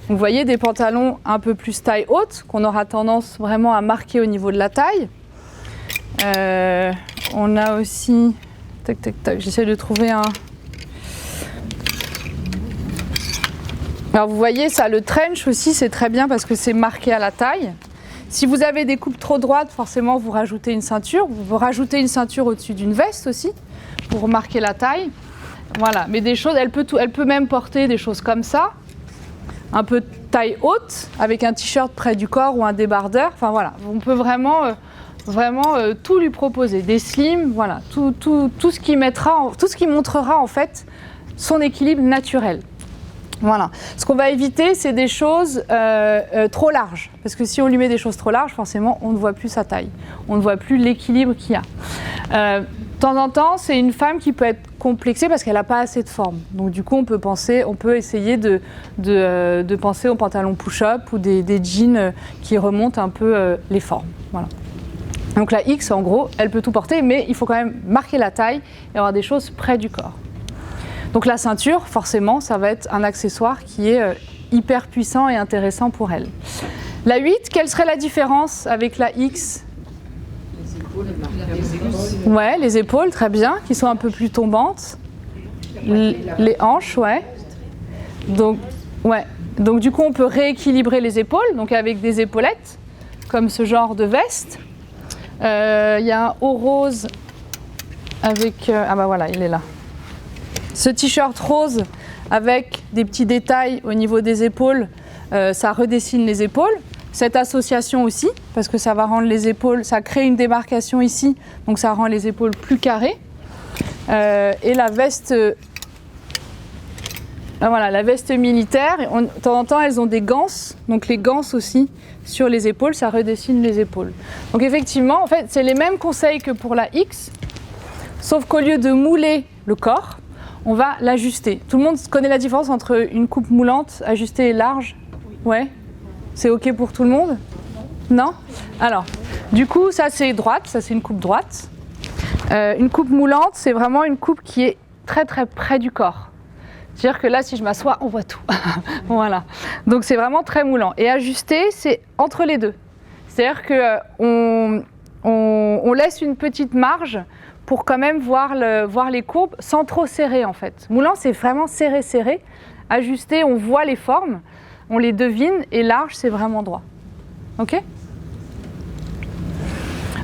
Vous voyez des pantalons un peu plus taille haute, qu'on aura tendance vraiment à marquer au niveau de la taille. On a aussi... Tac, tac, tac, j'essaie de trouver un... Alors vous voyez ça, le trench aussi, c'est très bien parce que c'est marqué à la taille. Si vous avez des coupes trop droites, forcément vous rajoutez une ceinture. Vous rajoutez une ceinture au-dessus d'une veste aussi, pour marquer la taille. Voilà, mais des choses, elle peut même porter des choses comme ça, un peu taille haute, avec un t-shirt près du corps ou un débardeur. Enfin voilà, on peut vraiment tout lui proposer. Des slims, voilà, tout ce qui montrera en fait son équilibre naturel. Voilà. Ce qu'on va éviter, c'est des choses trop larges. Parce que si on lui met des choses trop larges, forcément, on ne voit plus sa taille. On ne voit plus l'équilibre qu'il y a. De temps en temps, c'est une femme qui peut être complexée parce qu'elle n'a pas assez de forme. Donc du coup, on peut essayer de penser aux pantalons push-up ou des jeans qui remontent un peu les formes. Voilà. Donc la X, en gros, elle peut tout porter, mais il faut quand même marquer la taille et avoir des choses près du corps. Donc la ceinture, forcément, ça va être un accessoire qui est hyper puissant et intéressant pour elle. La 8, quelle serait la différence avec la X? Ouais, les épaules, très bien, qui sont un peu plus tombantes. Les hanches, ouais. Donc du coup, on peut rééquilibrer les épaules, donc avec des épaulettes, comme ce genre de veste. Il y a un haut rose avec... voilà, il est là. Ce t-shirt rose avec des petits détails au niveau des épaules, ça redessine les épaules. cette association aussi, parce que ça va rendre les épaules, ça crée une démarcation ici, donc ça rend les épaules plus carrées. Et la veste, voilà, la veste militaire, de temps en temps elles ont des ganses, donc les ganses aussi sur les épaules, ça redessine les épaules. Donc effectivement, en fait, c'est les mêmes conseils que pour la X, sauf qu'au lieu de mouler le corps, on va l'ajuster. Tout le monde connaît la différence entre une coupe moulante, ajustée et large? Ouais. C'est OK pour tout le monde? Non? Alors, du coup, ça c'est droite, ça c'est une coupe droite. Une coupe moulante, c'est vraiment une coupe qui est très très près du corps. C'est-à-dire que là, si je m'assois, on voit tout. Voilà. Donc c'est vraiment très moulant. Et ajusté, c'est entre les deux. C'est-à-dire qu'on laisse une petite marge pour quand même voir les courbes sans trop serrer en fait. Moulant, c'est vraiment serré. Ajusté, on voit les formes. On les devine, et large, c'est vraiment droit. OK?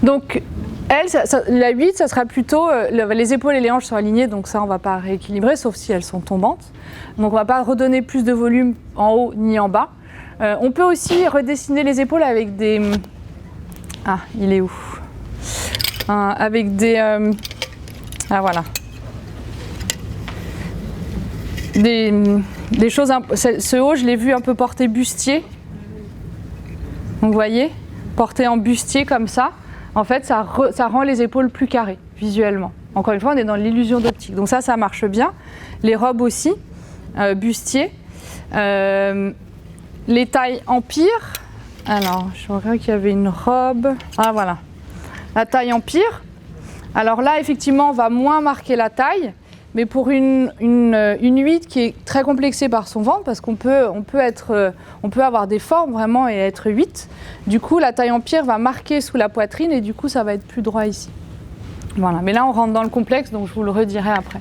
Donc, la 8, ça sera plutôt... les épaules et les hanches sont alignées, donc ça, on ne va pas rééquilibrer, sauf si elles sont tombantes. Donc, on ne va pas redonner plus de volume en haut ni en bas. On peut aussi redessiner les épaules avec des... Ah, il est où? Avec des... Ah, voilà. Des choses, ce haut je l'ai vu un peu porté bustier, donc vous voyez, porté en bustier comme ça, en fait ça rend les épaules plus carrées visuellement. Encore une fois on est dans l'illusion d'optique, donc ça marche bien. Les robes aussi, bustier, les tailles empire, alors je regarde qu'il y avait une robe, ah voilà, la taille empire, alors là effectivement on va moins marquer la taille, mais pour une 8 qui est très complexée par son ventre, parce qu'on peut avoir des formes vraiment et être 8, du coup la taille empire va marquer sous la poitrine et du coup ça va être plus droit ici. Voilà, mais là on rentre dans le complexe, donc je vous le redirai après.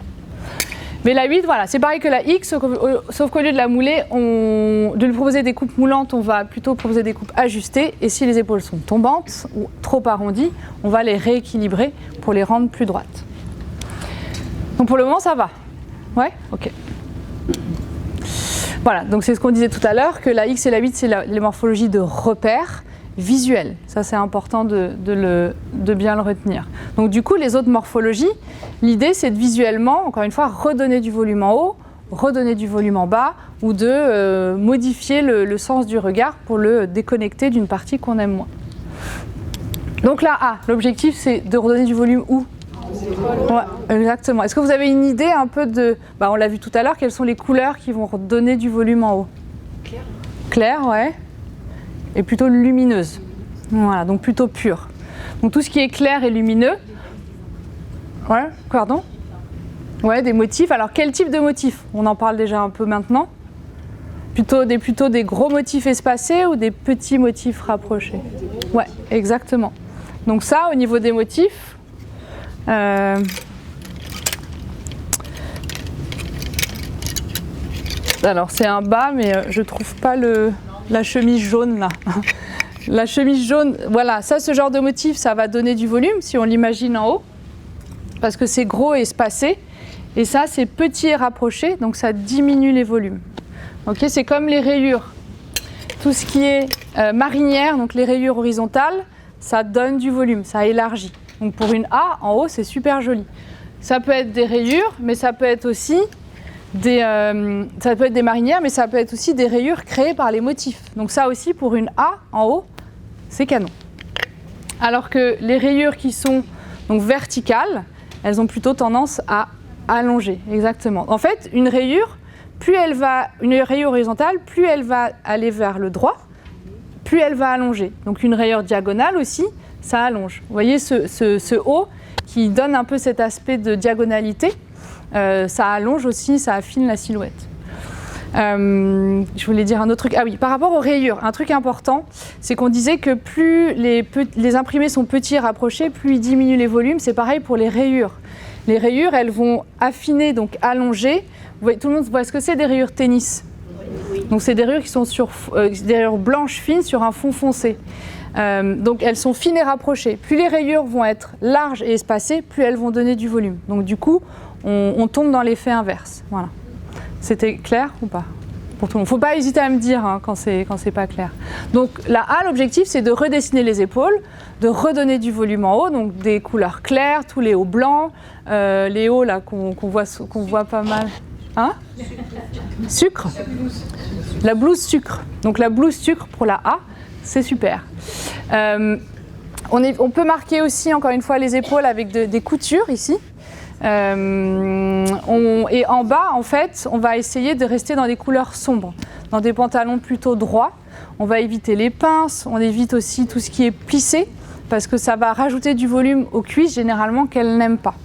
Mais la 8, voilà, c'est pareil que la X, sauf qu'au lieu de la mouler, de lui proposer des coupes moulantes, on va plutôt proposer des coupes ajustées, et si les épaules sont tombantes ou trop arrondies, on va les rééquilibrer pour les rendre plus droites. Donc pour le moment, ça va. Ouais? Ok. Voilà, donc c'est ce qu'on disait tout à l'heure, que la X et la 8, c'est les morphologies de repères visuels. Ça, c'est important de bien le retenir. Donc du coup, les autres morphologies, l'idée, c'est de visuellement, encore une fois, redonner du volume en haut, redonner du volume en bas, ou de modifier le sens du regard pour le déconnecter d'une partie qu'on aime moins. Donc là, l'objectif, c'est de redonner du volume où? Ouais, exactement. Est-ce que vous avez une idée un peu de... on l'a vu tout à l'heure, quelles sont les couleurs qui vont donner du volume en haut? Clair. Clair, ouais. Et plutôt lumineuse. Voilà, donc plutôt pure. Donc tout ce qui est clair et lumineux... Ouais, pardon? Ouais, des motifs. Alors quel type de motifs? On en parle déjà un peu maintenant. Plutôt des gros motifs espacés ou des petits motifs rapprochés? Ouais, exactement. Donc ça, au niveau des motifs... Alors c'est un bas, mais je trouve pas la chemise jaune là. La chemise jaune, voilà, ça, ce genre de motif, ça va donner du volume si on l'imagine en haut, parce que c'est gros et espacé, et ça c'est petit et rapproché, donc ça diminue les volumes. Ok, c'est comme les rayures. Tout ce qui est marinière, donc les rayures horizontales, ça donne du volume, ça élargit. Donc pour une A, en haut, c'est super joli. Ça peut être des rayures, mais ça peut être aussi des marinières, mais ça peut être aussi des rayures créées par les motifs. Donc ça aussi, pour une A, en haut, c'est canon. Alors que les rayures qui sont donc verticales, elles ont plutôt tendance à allonger, exactement. En fait, une rayure horizontale, plus elle va aller vers le droit, plus elle va allonger. Donc une rayure diagonale aussi, ça allonge. Vous voyez ce haut qui donne un peu cet aspect de diagonalité, ça allonge aussi, ça affine la silhouette. Je voulais dire un autre truc. Ah oui, par rapport aux rayures, un truc important, c'est qu'on disait que plus les imprimés sont petits et rapprochés, plus ils diminuent les volumes. C'est pareil pour les rayures. Les rayures, elles vont affiner, donc allonger. Vous voyez, tout le monde voit ce que c'est des rayures tennis. Donc c'est des rayures qui sont des rayures blanches fines sur un fond foncé. Donc elles sont fines et rapprochées. Plus les rayures vont être larges et espacées, plus elles vont donner du volume. Donc du coup, on tombe dans l'effet inverse. Voilà. C'était clair ou pas? pour tout le monde. Il ne faut pas hésiter à me dire hein, quand c'est pas clair. Donc la A, l'objectif, c'est de redessiner les épaules, de redonner du volume en haut, donc des couleurs claires, tous les hauts blancs, les hauts là qu'on voit pas mal. Hein? Sucre. La blouse sucre. Donc la blouse sucre pour la A, c'est super. On peut marquer aussi, encore une fois, les épaules avec des coutures ici. Et en bas, en fait, on va essayer de rester dans des couleurs sombres, dans des pantalons plutôt droits. On va éviter les pinces, on évite aussi tout ce qui est plissé, parce que ça va rajouter du volume aux cuisses, généralement, qu'elles n'aiment pas.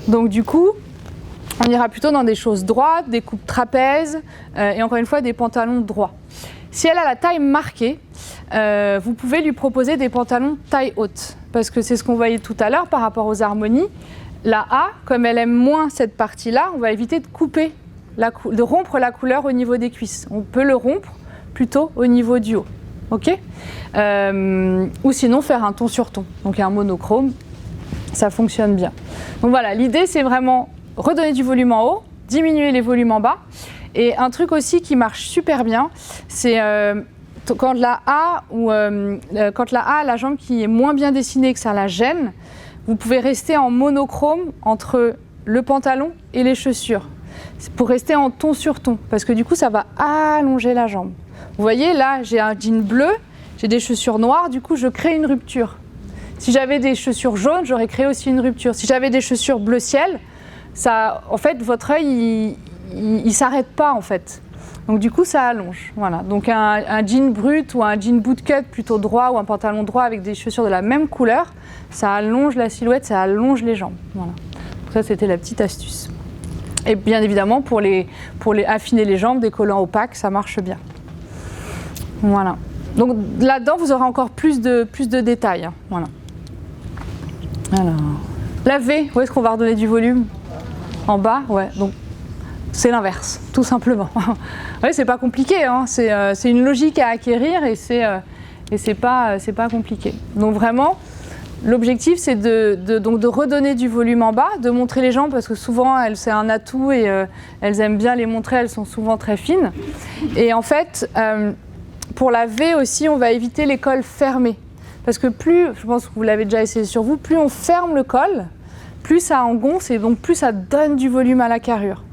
Donc du coup, on ira plutôt dans des choses droites, des coupes trapèzes, et encore une fois, des pantalons droits. Si elle a la taille marquée, vous pouvez lui proposer des pantalons taille haute, parce que c'est ce qu'on voyait tout à l'heure par rapport aux harmonies. La A, comme elle aime moins cette partie-là, on va éviter de couper, de rompre la couleur au niveau des cuisses. On peut le rompre plutôt au niveau du haut, ok ? Ou sinon faire un ton sur ton, donc un monochrome, ça fonctionne bien. Donc voilà, l'idée c'est vraiment redonner du volume en haut, diminuer les volumes en bas. Et un truc aussi qui marche super bien, c'est quand la A a la jambe qui est moins bien dessinée, que ça la gêne, vous pouvez rester en monochrome entre le pantalon et les chaussures. C'est pour rester en ton sur ton, parce que du coup ça va allonger la jambe. Vous voyez là, j'ai un jean bleu, j'ai des chaussures noires, du coup je crée une rupture. Si j'avais des chaussures jaunes, j'aurais créé aussi une rupture. Si j'avais des chaussures bleu ciel, ça, en fait, votre œil, il s'arrête pas en fait. Donc du coup, ça allonge. Voilà. Donc un jean brut ou un jean bootcut plutôt droit ou un pantalon droit avec des chaussures de la même couleur, ça allonge la silhouette, ça allonge les jambes. Voilà. Donc ça, c'était la petite astuce. Et bien évidemment, pour affiner les jambes, des collants opaques, ça marche bien. Voilà. Donc là-dedans, vous aurez encore plus de détails. Hein. Voilà. Alors, la V, où est-ce qu'on va redonner du volume? En bas, ouais. Donc c'est l'inverse, tout simplement. Ouais, c'est pas compliqué, hein. C'est une logique à acquérir et c'est pas compliqué. Donc vraiment, l'objectif c'est de redonner du volume en bas, de montrer les jambes parce que souvent c'est un atout et elles aiment bien les montrer, elles sont souvent très fines. Et en fait, pour la V aussi, on va éviter les cols fermés. Parce que plus, je pense que vous l'avez déjà essayé sur vous, plus on ferme le col, plus ça engonce et donc plus ça donne du volume à la carrure.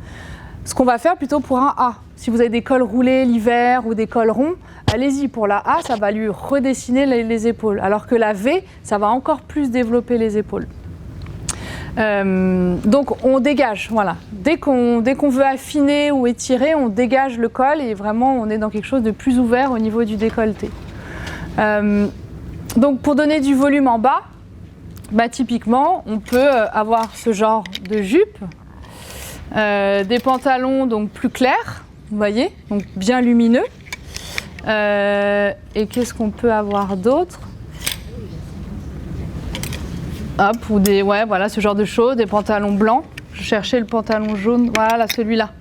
Ce qu'on va faire plutôt pour un A. Si vous avez des cols roulés l'hiver ou des cols ronds, allez-y, pour la A, ça va lui redessiner les épaules. Alors que la V, ça va encore plus développer les épaules. Donc on dégage, voilà. Dès qu'on veut affiner ou étirer, on dégage le col et vraiment on est dans quelque chose de plus ouvert au niveau du décolleté. Donc pour donner du volume en bas, bah, typiquement on peut avoir ce genre de jupe, des pantalons donc plus clairs, vous voyez, donc bien lumineux. Et qu'est-ce qu'on peut avoir d'autre? Hop, ou voilà, ce genre de choses, des pantalons blancs. Je cherchais le pantalon jaune, voilà celui-là,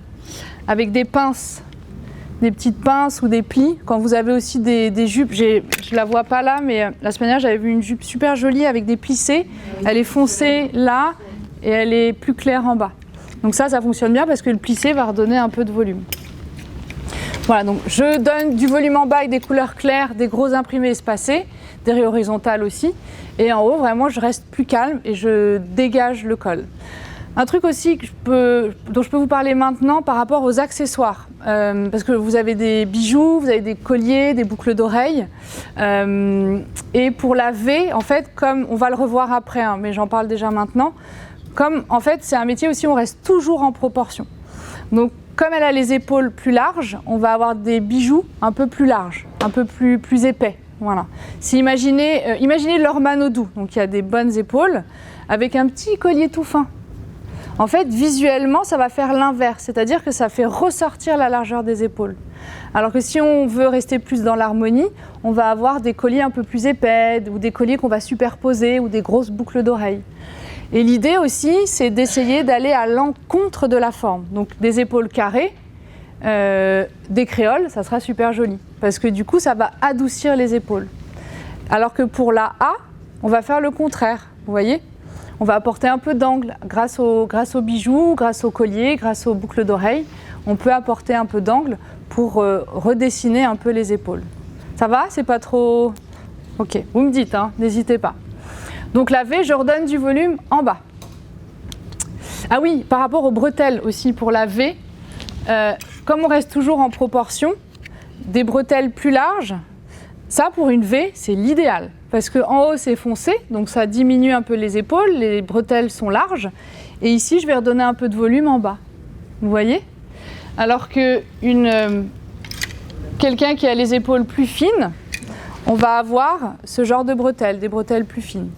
avec des pinces. Des petites pinces ou des plis. Quand vous avez aussi des jupes, je la vois pas là, mais la semaine dernière j'avais vu une jupe super jolie avec des plissés. Elle est foncée là et elle est plus claire en bas. Donc ça fonctionne bien parce que le plissé va redonner un peu de volume. Voilà, donc je donne du volume en bas avec des couleurs claires, des gros imprimés espacés, des raies horizontales aussi. Et en haut, vraiment, je reste plus calme et je dégage le col. Un truc aussi dont je peux vous parler maintenant par rapport aux accessoires, parce que vous avez des bijoux, vous avez des colliers, des boucles d'oreilles, et pour la V, en fait, comme on va le revoir après, hein, mais j'en parle déjà maintenant, comme en fait c'est un métier aussi où on reste toujours en proportion. Donc comme elle a les épaules plus larges, on va avoir des bijoux un peu plus larges, un peu plus épais. Voilà. Si imaginez Laure Manodou, donc il y a des bonnes épaules, avec un petit collier tout fin. En fait, visuellement, ça va faire l'inverse, c'est-à-dire que ça fait ressortir la largeur des épaules. Alors que si on veut rester plus dans l'harmonie, on va avoir des colliers un peu plus épais, ou des colliers qu'on va superposer, ou des grosses boucles d'oreilles. Et l'idée aussi, c'est d'essayer d'aller à l'encontre de la forme. Donc des épaules carrées, des créoles, ça sera super joli, parce que du coup, ça va adoucir les épaules. Alors que pour la A, on va faire le contraire, vous voyez ? On va apporter un peu d'angle grâce aux bijoux, grâce aux colliers, grâce aux boucles d'oreilles. On peut apporter un peu d'angle pour redessiner un peu les épaules. Ça va? C'est pas trop... Ok, vous me dites, hein, n'hésitez pas. Donc la V, je redonne du volume en bas. Ah oui, par rapport aux bretelles aussi pour la V, comme on reste toujours en proportion, des bretelles plus larges, ça pour une V, c'est l'idéal. Parce qu'en haut, c'est foncé, donc ça diminue un peu les épaules, les bretelles sont larges. Et ici, je vais redonner un peu de volume en bas. Vous voyez? Alors que quelqu'un qui a les épaules plus fines, on va avoir ce genre de bretelles, des bretelles plus fines.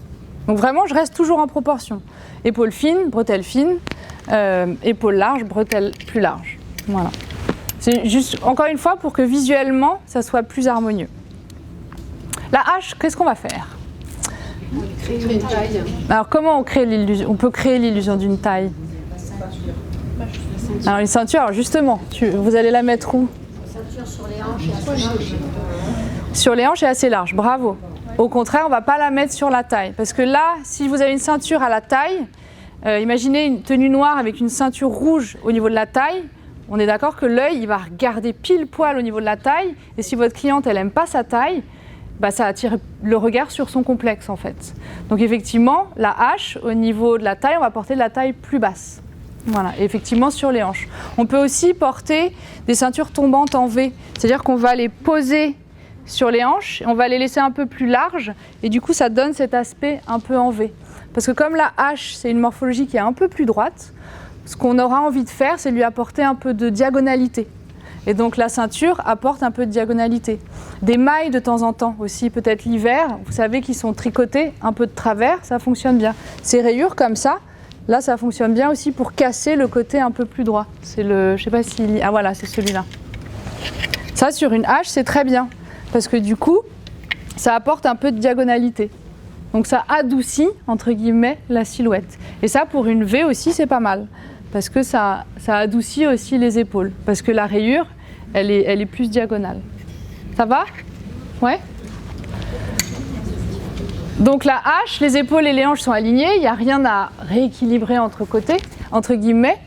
Donc vraiment, je reste toujours en proportion. Épaules fines, bretelles fines, épaules larges, bretelles plus larges. Voilà. C'est juste, encore une fois, pour que visuellement, ça soit plus harmonieux. La hache, qu'est-ce qu'on va faire? Créer une taille. Alors, comment on crée l'illusion? On peut créer l'illusion d'une taille. Alors, une ceinture, alors justement, vous allez la mettre où? Ceinture sur les hanches et assez large. Sur les hanches et assez large, bravo. Au contraire, on ne va pas la mettre sur la taille. Parce que là, si vous avez une ceinture à la taille, imaginez une tenue noire avec une ceinture rouge au niveau de la taille, on est d'accord que l'œil, il va regarder pile poil au niveau de la taille. Et si votre cliente, elle n'aime pas sa taille, bah, ça attire le regard sur son complexe en fait. Donc effectivement, la hache, au niveau de la taille, on va porter de la taille plus basse. Voilà, et effectivement sur les hanches. On peut aussi porter des ceintures tombantes en V, c'est-à-dire qu'on va les poser sur les hanches, on va les laisser un peu plus larges, et du coup ça donne cet aspect un peu en V. Parce que comme la hache, c'est une morphologie qui est un peu plus droite, ce qu'on aura envie de faire, c'est lui apporter un peu de diagonalité. Et donc la ceinture apporte un peu de diagonalité. Des mailles de temps en temps aussi, peut-être l'hiver, vous savez qu'ils sont tricotés un peu de travers, ça fonctionne bien. Ces rayures comme ça, là ça fonctionne bien aussi pour casser le côté un peu plus droit. C'est le, je sais pas si, ah voilà, c'est celui-là. Ça sur une hache, c'est très bien, parce que du coup, ça apporte un peu de diagonalité. Donc ça adoucit, entre guillemets, la silhouette. Et ça pour une V aussi, c'est pas mal. Parce que ça adoucit aussi les épaules. Parce que la rayure, elle est plus diagonale. Ça va? Ouais? Donc la hache, les épaules et les hanches sont alignées. Il n'y a rien à rééquilibrer entre guillemets.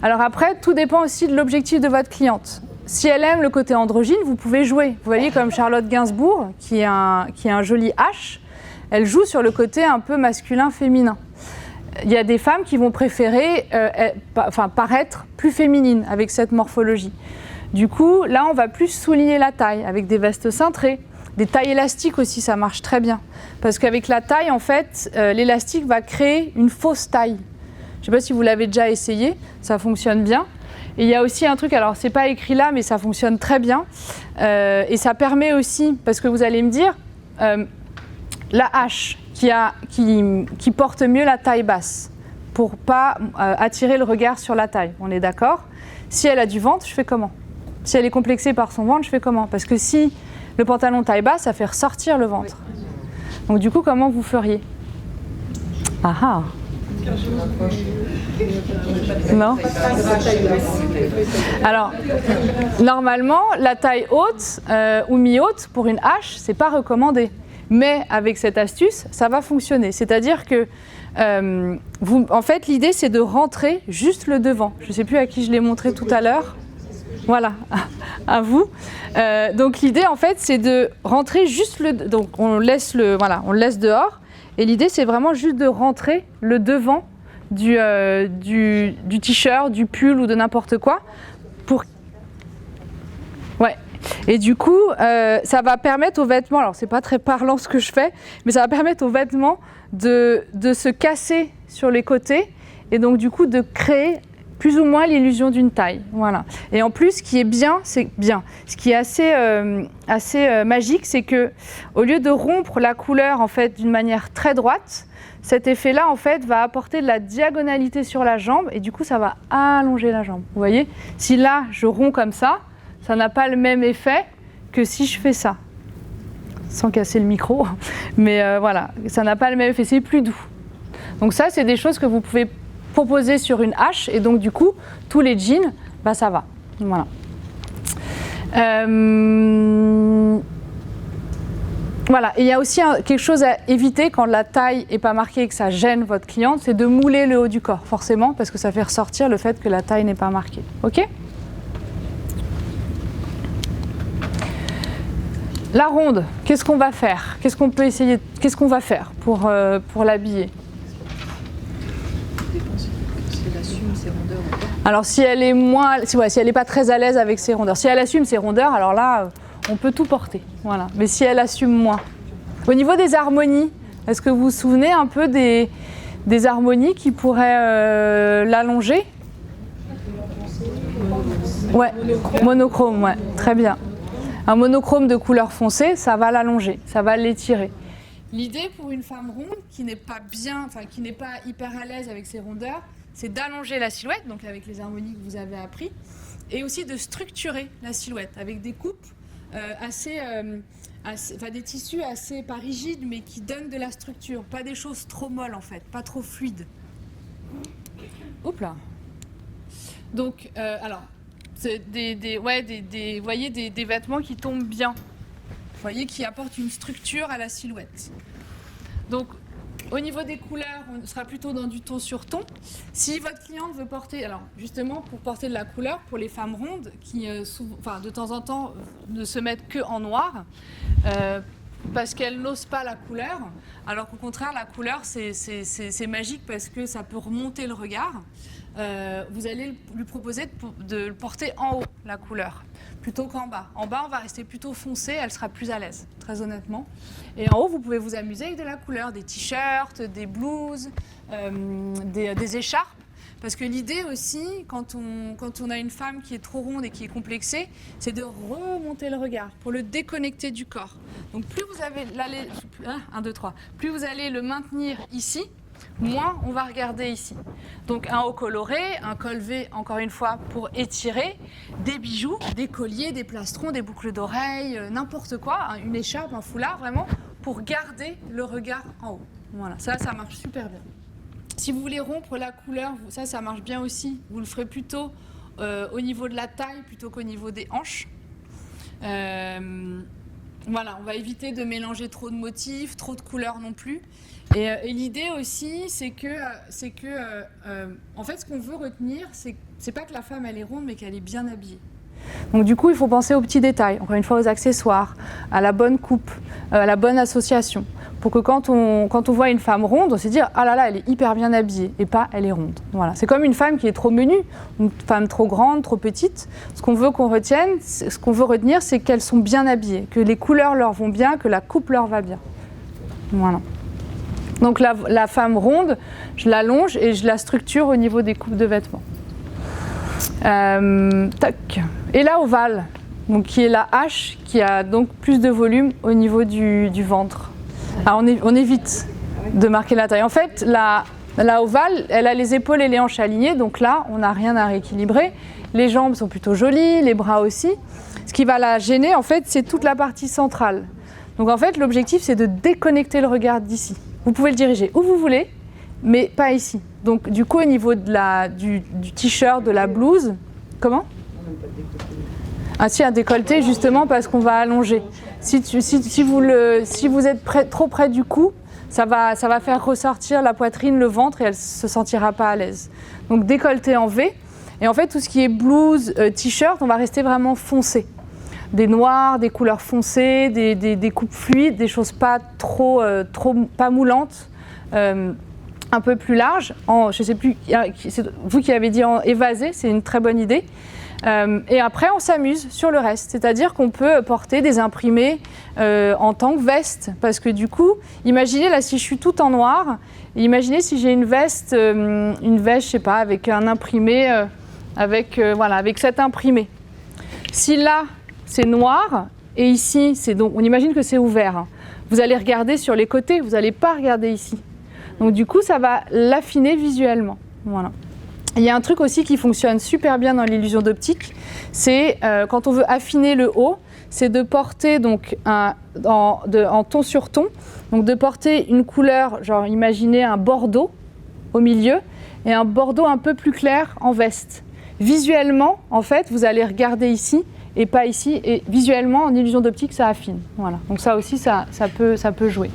Alors après, tout dépend aussi de l'objectif de votre cliente. Si elle aime le côté androgyne, vous pouvez jouer. Vous voyez comme Charlotte Gainsbourg, qui est un joli H, elle joue sur le côté un peu masculin-féminin. Il y a des femmes qui vont préférer paraître plus féminines avec cette morphologie. Du coup, là, on va plus souligner la taille avec des vestes cintrées. Des tailles élastiques aussi, ça marche très bien. Parce qu'avec la taille, en fait, l'élastique va créer une fausse taille. Je ne sais pas si vous l'avez déjà essayé, ça fonctionne bien. Et il y a aussi un truc, alors c'est pas écrit là, mais ça fonctionne très bien. Et ça permet aussi, parce que vous allez me dire, la hache qui porte mieux la taille basse, pour pas attirer le regard sur la taille, on est d'accord? Si elle a du ventre, je fais comment? Si elle est complexée par son ventre, je fais comment? Parce que si le pantalon taille basse, ça fait ressortir le ventre. Donc du coup, comment vous feriez? Ah ah. Non. Alors, normalement, la taille haute ou mi-haute pour une hache, c'est pas recommandé. Mais avec cette astuce, ça va fonctionner. C'est-à-dire que, en fait, l'idée, c'est de rentrer juste le devant. Je ne sais plus à qui je l'ai montré tout à l'heure. Voilà, à vous. Donc l'idée, en fait, c'est de rentrer juste le... Donc on laisse dehors. Et l'idée, c'est vraiment juste de rentrer le devant du t-shirt, du pull ou de n'importe quoi. Ouais. Et du coup, ça va permettre aux vêtements, alors c'est pas très parlant ce que je fais, mais ça va permettre aux vêtements de se casser sur les côtés et donc du coup de créer plus ou moins l'illusion d'une taille. Voilà. Et en plus, ce qui est bien, ce qui est assez magique, c'est que au lieu de rompre la couleur en fait d'une manière très droite, cet effet-là en fait va apporter de la diagonalité sur la jambe et du coup ça va allonger la jambe. Vous voyez? Si là je romps comme ça n'a pas le même effet que si je fais ça. Sans casser le micro, mais voilà, ça n'a pas le même effet, c'est plus doux. Donc ça, c'est des choses que vous pouvez proposer sur une hache, et donc du coup, tous les jeans, bah, ça va. Voilà. Voilà, et il y a aussi quelque chose à éviter quand la taille n'est pas marquée et que ça gêne votre cliente, c'est de mouler le haut du corps, forcément, parce que ça fait ressortir le fait que la taille n'est pas marquée. Ok ? La ronde, qu'est-ce qu'on va faire? Qu'est-ce qu'on peut essayer? Qu'est-ce qu'on va faire pour l'habiller? Si elle assume ses rondeurs ou pas. Alors si elle est si elle n'est pas très à l'aise avec ses rondeurs, si elle assume ses rondeurs, alors là, on peut tout porter. Voilà. Mais si elle assume moins. Au niveau des harmonies, est-ce que vous vous souvenez un peu des harmonies qui pourraient l'allonger? Ouais, monochrome, ouais, très bien. Un monochrome de couleur foncée, ça va l'allonger, ça va l'étirer. L'idée pour une femme ronde qui n'est pas qui n'est pas hyper à l'aise avec ses rondeurs, c'est d'allonger la silhouette, donc avec les harmonies que vous avez appris, et aussi de structurer la silhouette avec des coupes des tissus assez pas rigides, mais qui donnent de la structure, pas des choses trop molles en fait, pas trop fluides. Oups là. Donc, alors. C'est vous voyez des vêtements qui tombent bien, vous voyez, qui apportent une structure à la silhouette. Donc, au niveau des couleurs, on sera plutôt dans du ton sur ton. Si votre cliente veut porter, alors justement pour porter de la couleur, pour les femmes rondes qui, de temps en temps, ne se mettent que en noir, parce qu'elles n'osent pas la couleur, alors qu'au contraire, la couleur, c'est magique parce que ça peut remonter le regard. Vous allez lui proposer de le porter en haut, la couleur, plutôt qu'en bas. En bas, on va rester plutôt foncé, elle sera plus à l'aise, très honnêtement. Et en haut, vous pouvez vous amuser avec de la couleur, des t-shirts, des blouses, des écharpes. Parce que l'idée aussi, quand on a une femme qui est trop ronde et qui est complexée, c'est de remonter le regard pour le déconnecter du corps. Donc plus vous allez le maintenir ici, moins on va regarder ici. Donc un haut coloré, un col V, encore une fois, pour étirer, des bijoux, des colliers, des plastrons, des boucles d'oreilles, n'importe quoi, une écharpe, un foulard, vraiment, pour garder le regard en haut. Voilà, ça marche super bien. Si vous voulez rompre la couleur, ça marche bien aussi. Vous le ferez plutôt au niveau de la taille plutôt qu'au niveau des hanches. Voilà, on va éviter de mélanger trop de motifs, trop de couleurs non plus. Et l'idée aussi, c'est que en fait, ce qu'on veut retenir, c'est pas que la femme elle est ronde, mais qu'elle est bien habillée. Donc du coup, il faut penser aux petits détails, encore une fois aux accessoires, à la bonne coupe, à la bonne association, pour que quand on voit une femme ronde, on se dit ah là là, elle est hyper bien habillée, et pas elle est ronde. Voilà, c'est comme une femme qui est trop menue, une femme trop grande, trop petite. Ce qu'on veut retenir, c'est qu'elles sont bien habillées, que les couleurs leur vont bien, que la coupe leur va bien. Voilà. Donc la femme ronde, je l'allonge et je la structure au niveau des coupes de vêtements. Tac. Et la ovale, donc qui est la hache, qui a donc plus de volume au niveau du ventre. Alors on évite de marquer la taille. En fait, la ovale, elle a les épaules et les hanches alignées, donc là, on n'a rien à rééquilibrer. Les jambes sont plutôt jolies, les bras aussi. Ce qui va la gêner, en fait, c'est toute la partie centrale. Donc en fait, l'objectif, c'est de déconnecter le regard d'ici. Vous pouvez le diriger où vous voulez, mais pas ici. Donc du coup, au niveau de du t-shirt, de la blouse, comment ? Si, un décolleté, justement parce qu'on va allonger. Si vous êtes trop près du cou, ça va faire ressortir la poitrine, le ventre, et elle ne se sentira pas à l'aise. Donc décolleté en V. Et en fait, tout ce qui est blouse, t-shirt, on va rester vraiment foncé. Des noirs, des couleurs foncées, des coupes fluides, des choses pas trop pas moulantes, un peu plus larges. Je sais plus, c'est vous qui avez dit en évasé, c'est une très bonne idée. Et après, on s'amuse sur le reste, c'est-à-dire qu'on peut porter des imprimés en tant que veste, parce que du coup, imaginez là si je suis toute en noir, imaginez si j'ai une veste, je sais pas, avec un imprimé, avec cet imprimé. Si là c'est noir et ici c'est donc, on imagine que c'est ouvert. Hein. Vous allez regarder sur les côtés, vous n'allez pas regarder ici. Donc du coup, ça va l'affiner visuellement. Voilà. Il y a un truc aussi qui fonctionne super bien dans l'illusion d'optique, c'est quand on veut affiner le haut, c'est de porter donc en ton sur ton, donc de porter une couleur, genre imaginez un bordeaux au milieu et un bordeaux un peu plus clair en veste. Visuellement, en fait, vous allez regarder ici et pas ici, et visuellement, en illusion d'optique, ça affine. Voilà. Donc ça aussi, ça peut jouer.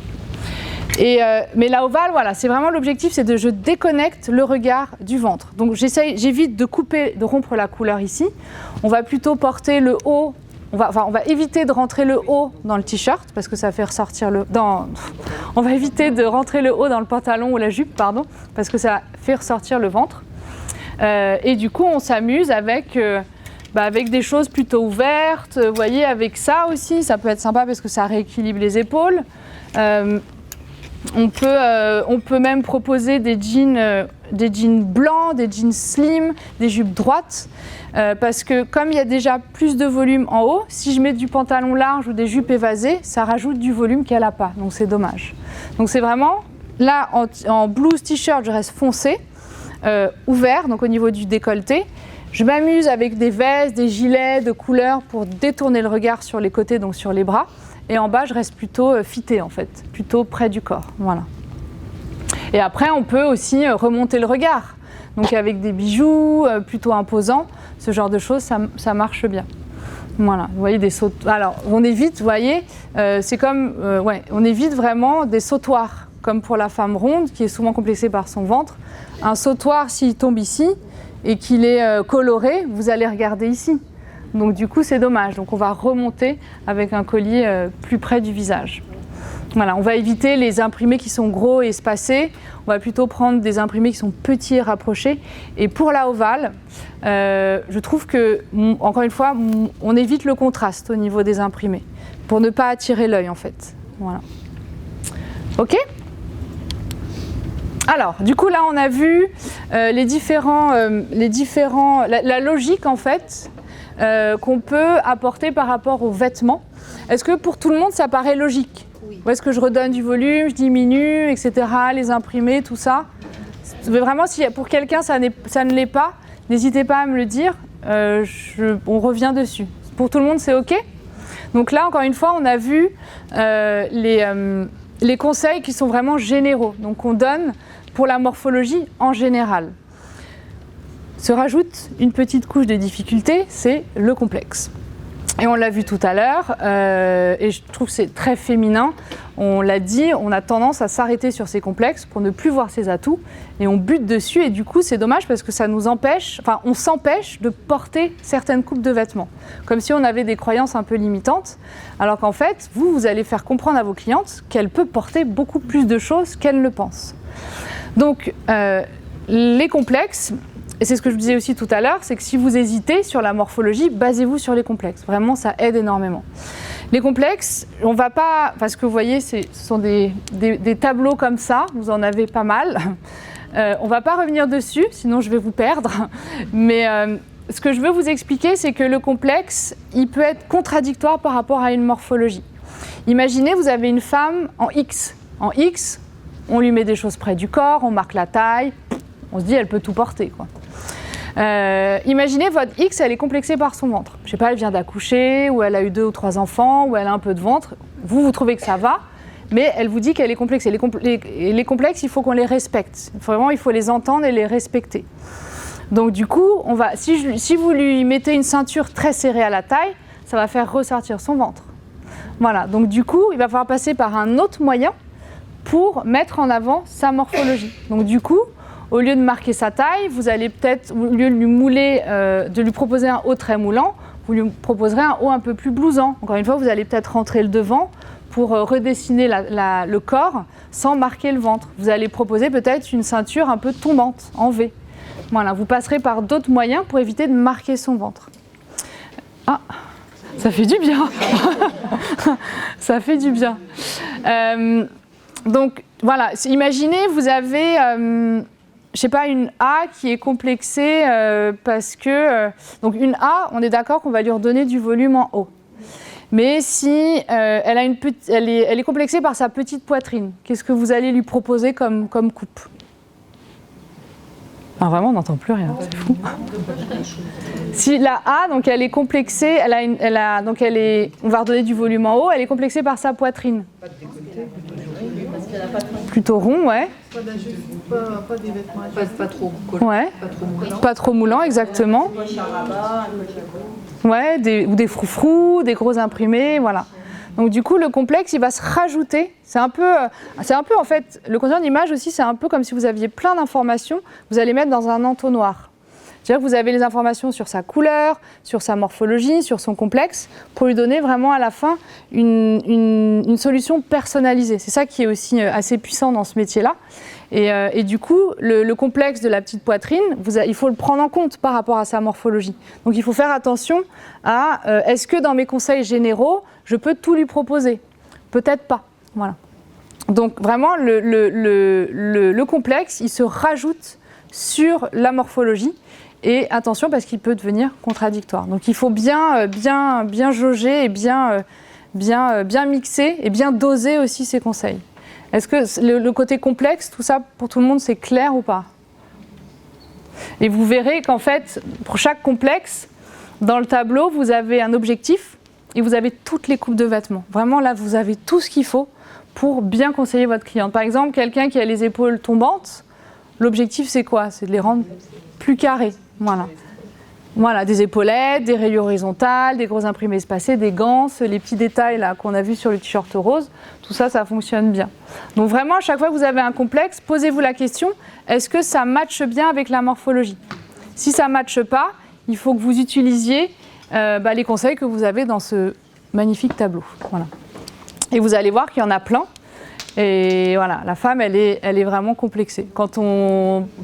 Mais la ovale, voilà, c'est vraiment l'objectif, c'est je déconnecte le regard du ventre. Donc j'évite de rompre la couleur ici. On va plutôt porter le haut on va éviter de rentrer le haut dans le t-shirt parce que ça fait ressortir on va éviter de rentrer le haut dans le pantalon ou la jupe, pardon, parce que ça fait ressortir le ventre. Et du coup, on s'amuse avec des choses plutôt ouvertes. Vous voyez, avec ça aussi, ça peut être sympa parce que ça rééquilibre les épaules. On peut même proposer des jeans blancs, des jeans slim, des jupes droites. Parce que comme il y a déjà plus de volume en haut, si je mets du pantalon large ou des jupes évasées, ça rajoute du volume qu'elle n'a pas. Donc c'est dommage. Donc c'est vraiment, là en blouse t-shirt, je reste foncé, ouvert, donc au niveau du décolleté. Je m'amuse avec des vestes, des gilets de couleur pour détourner le regard sur les côtés, donc sur les bras. Et en bas, je reste plutôt fitée en fait, plutôt près du corps. Voilà. Et après, on peut aussi remonter le regard. Donc avec des bijoux plutôt imposants, ce genre de choses, ça marche bien. Voilà, vous voyez des sauts. Alors, on évite, vous voyez, c'est comme, on évite vraiment des sautoirs, comme pour la femme ronde qui est souvent complexée par son ventre. Un sautoir, s'il tombe ici et qu'il est coloré, vous allez regarder ici. Donc du coup, c'est dommage. Donc on va remonter avec un collier plus près du visage. Voilà, on va éviter les imprimés qui sont gros et espacés. On va plutôt prendre des imprimés qui sont petits et rapprochés. Et pour la ovale, je trouve que, encore une fois, on évite le contraste au niveau des imprimés pour ne pas attirer l'œil en fait. Voilà. Ok ? Alors, du coup, là, on a vu la logique en fait qu'on peut apporter par rapport aux vêtements. Est-ce que pour tout le monde, ça paraît logique ? Ou est-ce que je redonne du volume, je diminue, etc., les imprimés, tout ça ? Vraiment, si pour quelqu'un, ça ne l'est pas, n'hésitez pas à me le dire, on revient dessus. Pour tout le monde, c'est OK ? Donc là, encore une fois, on a vu les conseils qui sont vraiment généraux. Donc on donne pour la morphologie en général. Se rajoute une petite couche de difficulté, c'est le complexe. Et on l'a vu tout à l'heure, et je trouve que c'est très féminin. On l'a dit, on a tendance à s'arrêter sur ces complexes pour ne plus voir ses atouts, et on bute dessus, et du coup c'est dommage parce que ça nous empêche, on s'empêche de porter certaines coupes de vêtements, comme si on avait des croyances un peu limitantes, alors qu'en fait, vous allez faire comprendre à vos clientes qu'elle peut porter beaucoup plus de choses qu'elle le pense. Donc, les complexes, et c'est ce que je vous disais aussi tout à l'heure, c'est que si vous hésitez sur la morphologie, basez-vous sur les complexes. Vraiment, ça aide énormément. Les complexes, on va pas, parce que vous voyez, ce sont des tableaux comme ça, vous en avez pas mal. On va pas revenir dessus, sinon je vais vous perdre. Mais ce que je veux vous expliquer, c'est que le complexe, il peut être contradictoire par rapport à une morphologie. Imaginez, vous avez une femme en X. En X, on lui met des choses près du corps, on marque la taille, on se dit elle peut tout porter, quoi. Imaginez votre X, elle est complexée par son ventre. Je sais pas, elle vient d'accoucher, ou elle a eu 2 ou 3 enfants, ou elle a un peu de ventre. Vous trouvez que ça va, mais elle vous dit qu'elle est complexée. Les complexes, il faut qu'on les respecte. Il faut les entendre et les respecter. Donc du coup, si vous lui mettez une ceinture très serrée à la taille, ça va faire ressortir son ventre. Voilà, donc du coup, il va falloir passer par un autre moyen pour mettre en avant sa morphologie. Donc du coup, au lieu de marquer sa taille, vous allez peut-être, au lieu de lui mouler, de lui proposer un haut très moulant, vous lui proposerez un haut un peu plus blousant. Encore une fois, vous allez peut-être rentrer le devant pour redessiner le corps sans marquer le ventre. Vous allez proposer peut-être une ceinture un peu tombante, en V. Voilà, vous passerez par d'autres moyens pour éviter de marquer son ventre. Ah, ça fait du bien. Ça fait du bien. Donc, voilà, imaginez, vous avez... je sais pas, une A qui est complexée parce que... donc une A, on est d'accord qu'on va lui redonner du volume en haut. Mais si elle est complexée par sa petite poitrine, qu'est-ce que vous allez lui proposer comme coupe ? Ah, vraiment, on n'entend plus rien, c'est fou. Si la A, donc elle est complexée, on va redonner du volume en haut, elle est complexée par sa poitrine. Plutôt rond, ouais. Pas des vêtements. Pas trop collant. Ouais. Pas trop moulant. Pas trop moulant, exactement. Ouais, ou des froufrous, des gros imprimés, voilà. Donc du coup, le complexe, il va se rajouter. C'est un peu en fait, le conteneur d'image aussi, c'est un peu comme si vous aviez plein d'informations, vous allez mettre dans un entonnoir. C'est-à-dire que vous avez les informations sur sa couleur, sur sa morphologie, sur son complexe, pour lui donner vraiment à la fin une solution personnalisée. C'est ça qui est aussi assez puissant dans ce métier-là. Et du coup, le complexe de la petite poitrine, il faut le prendre en compte par rapport à sa morphologie. Donc il faut faire attention à est-ce que dans mes conseils généraux, je peux tout lui proposer? Peut-être pas. Voilà. Donc vraiment, le complexe, il se rajoute sur la morphologie. Et attention, parce qu'il peut devenir contradictoire. Donc il faut bien jauger et bien mixer et bien doser aussi ses conseils. Est-ce que le côté complexe, tout ça, pour tout le monde, c'est clair ou pas? Et vous verrez qu'en fait, pour chaque complexe, dans le tableau, vous avez un objectif et vous avez toutes les coupes de vêtements. Vraiment, là, vous avez tout ce qu'il faut pour bien conseiller votre cliente. Par exemple, quelqu'un qui a les épaules tombantes, l'objectif, c'est quoi? C'est de les rendre plus carrés. Voilà. Voilà, des épaulettes, des rayures horizontales, des gros imprimés espacés, des gants, les petits détails là qu'on a vus sur le t-shirt rose, tout ça, ça fonctionne bien. Donc vraiment, à chaque fois que vous avez un complexe, posez-vous la question, est-ce que ça matche bien avec la morphologie? Si ça ne matche pas, il faut que vous utilisiez les conseils que vous avez dans ce magnifique tableau. Voilà. Et vous allez voir qu'il y en a plein. Et voilà, la femme, elle est vraiment complexée.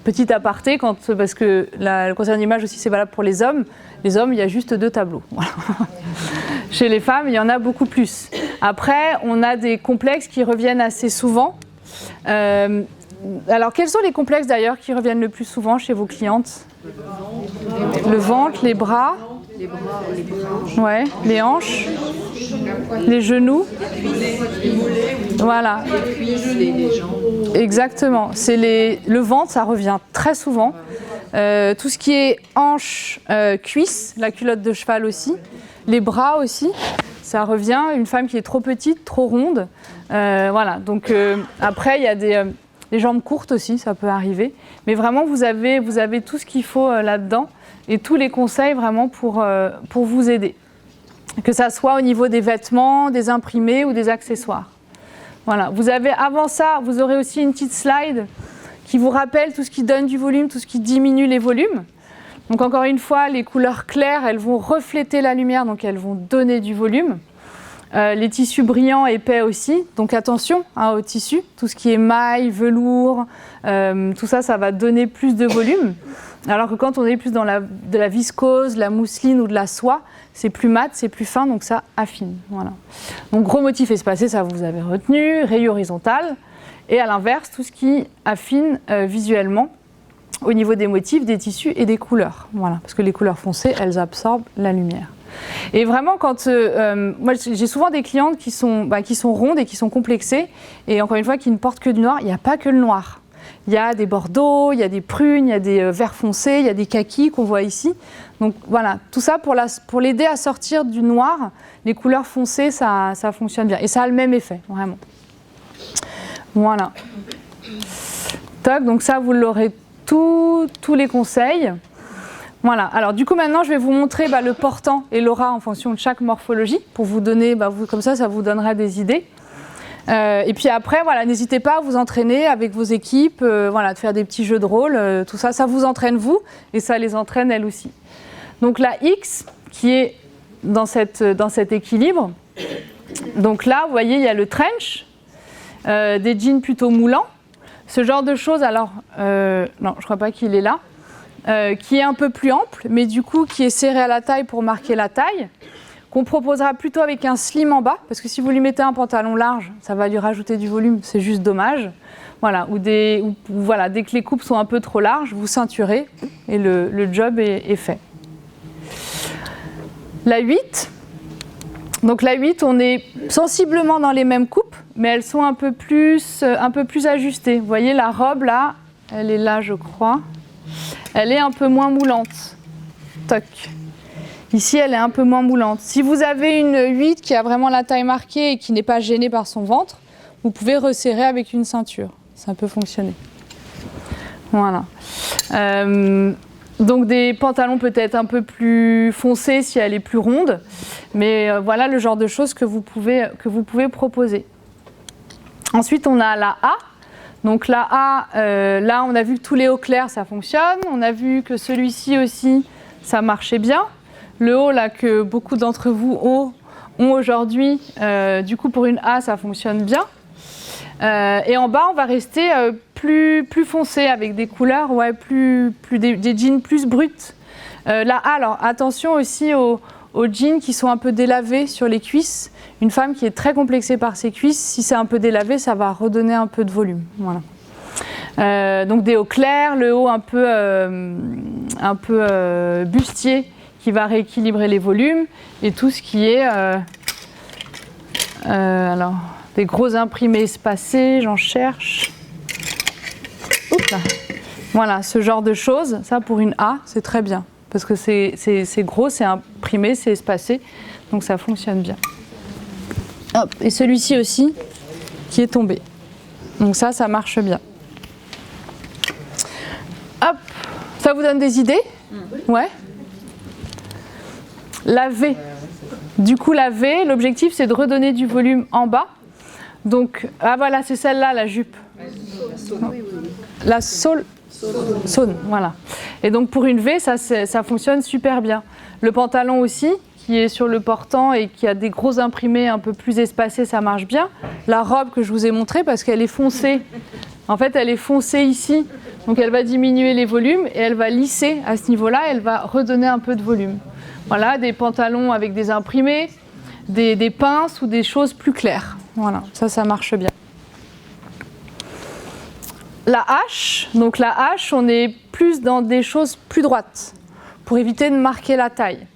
Petit aparté, parce que le cancer d'image aussi, c'est valable pour les hommes. Les hommes, il y a juste 2 tableaux. Voilà. Chez les femmes, il y en a beaucoup plus. Après, on a des complexes qui reviennent assez souvent. Alors, quels sont les complexes d'ailleurs qui reviennent le plus souvent chez vos clientes? Le ventre, les bras. Ouais, les hanches, les genoux, voilà. Exactement. Le ventre, ça revient très souvent. Tout ce qui est hanches, cuisses, la culotte de cheval aussi, les bras aussi, ça revient. Une femme qui est trop petite, trop ronde, voilà. Donc après, il y a des jambes courtes aussi, ça peut arriver. Mais vraiment, vous avez tout ce qu'il faut là-dedans. Et tous les conseils vraiment pour vous aider. Que ça soit au niveau des vêtements, des imprimés ou des accessoires. Voilà. Avant ça, vous aurez aussi une petite slide qui vous rappelle tout ce qui donne du volume, tout ce qui diminue les volumes. Donc encore une fois, les couleurs claires, elles vont refléter la lumière, donc elles vont donner du volume. Les tissus brillants, épais aussi, donc attention aux tissus. Tout ce qui est maille, velours, tout ça, ça va donner plus de volume. Alors que quand on est plus dans de la viscose, la mousseline ou de la soie, c'est plus mat, c'est plus fin, donc ça affine. Voilà. Donc gros motif espacé, ça vous avez retenu, rayures horizontales. Et à l'inverse, tout ce qui affine visuellement au niveau des motifs, des tissus et des couleurs. Voilà. Parce que les couleurs foncées, elles absorbent la lumière. Et vraiment, moi j'ai souvent des clientes qui sont rondes et qui sont complexées, et encore une fois, qui ne portent que du noir. Il n'y a pas que le noir. Il y a des bordeaux, il y a des prunes, il y a des verts foncés, il y a des kakis qu'on voit ici. Donc voilà, tout ça pour l'aider à sortir du noir, les couleurs foncées, ça fonctionne bien. Et ça a le même effet, vraiment. Voilà. Toc, donc ça, vous l'aurez tous les conseils. Voilà, alors du coup maintenant je vais vous montrer le portant et l'aura en fonction de chaque morphologie pour vous donner, comme ça vous donnera des idées. Et puis après, voilà, n'hésitez pas à vous entraîner avec vos équipes, de faire des petits jeux de rôle, tout ça, ça vous entraîne vous et ça les entraîne elles aussi. Donc la X qui est dans cet équilibre, donc là vous voyez il y a le trench, des jeans plutôt moulants, ce genre de choses, alors non je crois pas qu'il est là, qui est un peu plus ample mais du coup qui est serré à la taille pour marquer la taille, qu'on proposera plutôt avec un slim en bas, parce que si vous lui mettez un pantalon large, ça va lui rajouter du volume, c'est juste dommage. Voilà, dès que les coupes sont un peu trop larges, vous ceinturez et le job est fait. La 8, donc la 8, on est sensiblement dans les mêmes coupes, mais elles sont un peu plus ajustées. Vous voyez la robe là, elle est là je crois, elle est un peu moins moulante. Toc. Ici, elle est un peu moins moulante. Si vous avez une 8 qui a vraiment la taille marquée et qui n'est pas gênée par son ventre, vous pouvez resserrer avec une ceinture. Ça peut fonctionner. Voilà. Donc des pantalons peut-être un peu plus foncés si elle est plus ronde. Mais voilà le genre de choses que vous pouvez proposer. Ensuite, on a la A. Donc la A, là on a vu que tous les hauts clairs ça fonctionne, on a vu que celui-ci aussi ça marchait bien. Le haut là que beaucoup d'entre vous ont aujourd'hui, du coup pour une A ça fonctionne bien. Et en bas on va rester plus foncé avec des couleurs des jeans plus bruts. La A, alors attention aussi aux jeans qui sont un peu délavés sur les cuisses. Une femme qui est très complexée par ses cuisses, si c'est un peu délavé, ça va redonner un peu de volume. Voilà. Donc des hauts clairs, le haut un peu bustier qui va rééquilibrer les volumes et tout ce qui est alors des gros imprimés espacés, j'en cherche. Oups là. Voilà, ce genre de choses, ça pour une A, c'est très bien. Parce que c'est gros, c'est imprimé, c'est espacé, donc ça fonctionne bien. Hop, et celui-ci aussi, qui est tombé. Donc ça marche bien. Hop, ça vous donne des idées? Ouais. La V. Du coup, la V, l'objectif, c'est de redonner du volume en bas. Donc, ah voilà, c'est celle-là, la jupe. La saune, voilà. Et donc pour une V, ça fonctionne super bien. Le pantalon aussi, qui est sur le portant et qui a des gros imprimés un peu plus espacés, ça marche bien. La robe que je vous ai montrée, parce qu'elle est foncée. En fait, elle est foncée ici, donc elle va diminuer les volumes et elle va lisser à ce niveau-là, elle va redonner un peu de volume. Voilà, des pantalons avec des imprimés, des pinces ou des choses plus claires. Voilà, ça marche bien. La H, donc la H, on est plus dans des choses plus droites pour éviter de marquer la taille.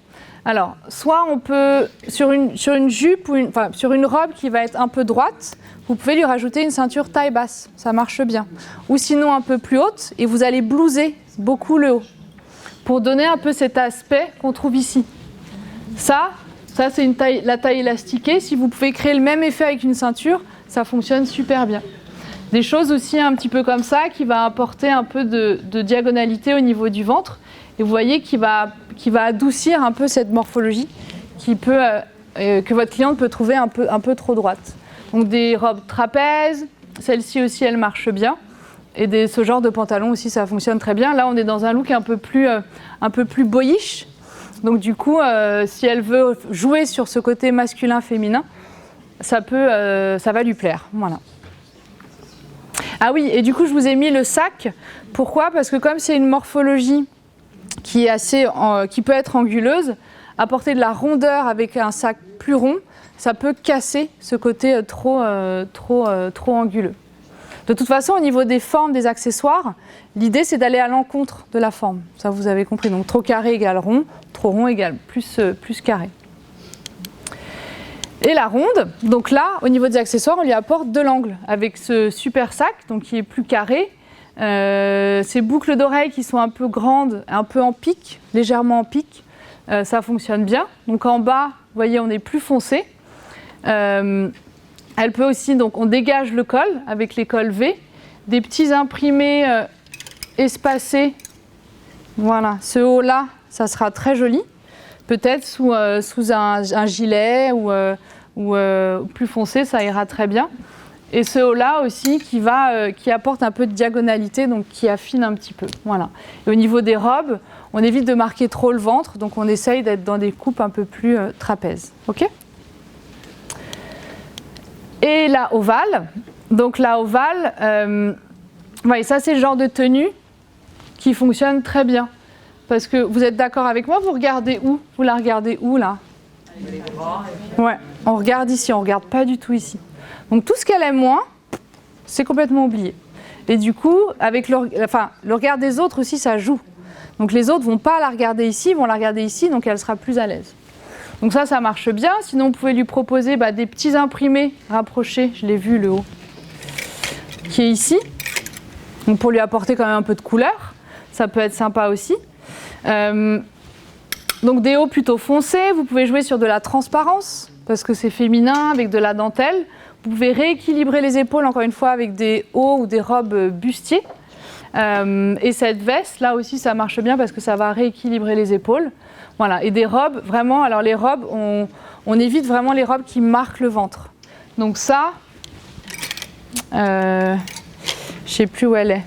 Alors, soit on peut, sur une jupe ou sur une robe qui va être un peu droite, vous pouvez lui rajouter une ceinture taille basse, ça marche bien. Ou sinon un peu plus haute et vous allez blouser beaucoup le haut pour donner un peu cet aspect qu'on trouve ici. Ça c'est la taille élastiquée. Si vous pouvez créer le même effet avec une ceinture, ça fonctionne super bien. Des choses aussi un petit peu comme ça qui va apporter un peu de diagonalité au niveau du ventre. Et vous voyez qui va adoucir un peu cette morphologie que votre cliente peut trouver un peu trop droite. Donc des robes trapèzes, celle-ci aussi elle marche bien. Et ce genre de pantalon aussi ça fonctionne très bien. Là on est dans un look un peu plus boyish. Donc du coup si elle veut jouer sur ce côté masculin-féminin, ça va lui plaire. Voilà. Ah oui, et du coup je vous ai mis le sac. Pourquoi? Parce que comme c'est une morphologie qui peut être anguleuse, apporter de la rondeur avec un sac plus rond, ça peut casser ce côté trop anguleux. De toute façon, au niveau des formes des accessoires, l'idée c'est d'aller à l'encontre de la forme. Ça vous avez compris. Donc trop carré égale rond, trop rond égale plus carré. Et la ronde, donc là, au niveau des accessoires, on lui apporte de l'angle avec ce super sac, donc qui est plus carré. Ces boucles d'oreilles qui sont un peu grandes, un peu en pic, légèrement en pic, ça fonctionne bien. Donc en bas, vous voyez, on est plus foncé. Elle peut aussi, donc on dégage le col avec les cols V, des petits imprimés espacés. Voilà, ce haut-là, ça sera très joli. Peut-être sous un gilet ou plus foncé, ça ira très bien. Et ce haut-là aussi qui apporte un peu de diagonalité, donc qui affine un petit peu. Voilà. Et au niveau des robes, on évite de marquer trop le ventre, donc on essaye d'être dans des coupes un peu plus trapèzes. Ok ? Et la ovale. Donc la ovale, ouais, ça c'est le genre de tenue qui fonctionne très bien. Parce que vous êtes d'accord avec moi, vous regardez où? Vous la regardez où là? Ouais, on regarde ici, on ne regarde pas du tout ici. Donc tout ce qu'elle aime moins, c'est complètement oublié. Et du coup, avec le regard des autres aussi, ça joue. Donc les autres ne vont pas la regarder ici, ils vont la regarder ici, donc elle sera plus à l'aise. Donc ça marche bien. Sinon, vous pouvez lui proposer des petits imprimés rapprochés, je l'ai vu le haut, qui est ici. Donc pour lui apporter quand même un peu de couleur, ça peut être sympa aussi. Donc des hauts plutôt foncés, vous pouvez jouer sur de la transparence, parce que c'est féminin, avec de la dentelle. Vous pouvez rééquilibrer les épaules, encore une fois, avec des hauts ou des robes bustiers. Et cette veste, là aussi, ça marche bien, parce que ça va rééquilibrer les épaules. Voilà. Et des robes, vraiment, alors les robes, on évite vraiment les robes qui marquent le ventre. Donc ça, je Je ne sais plus où elle est.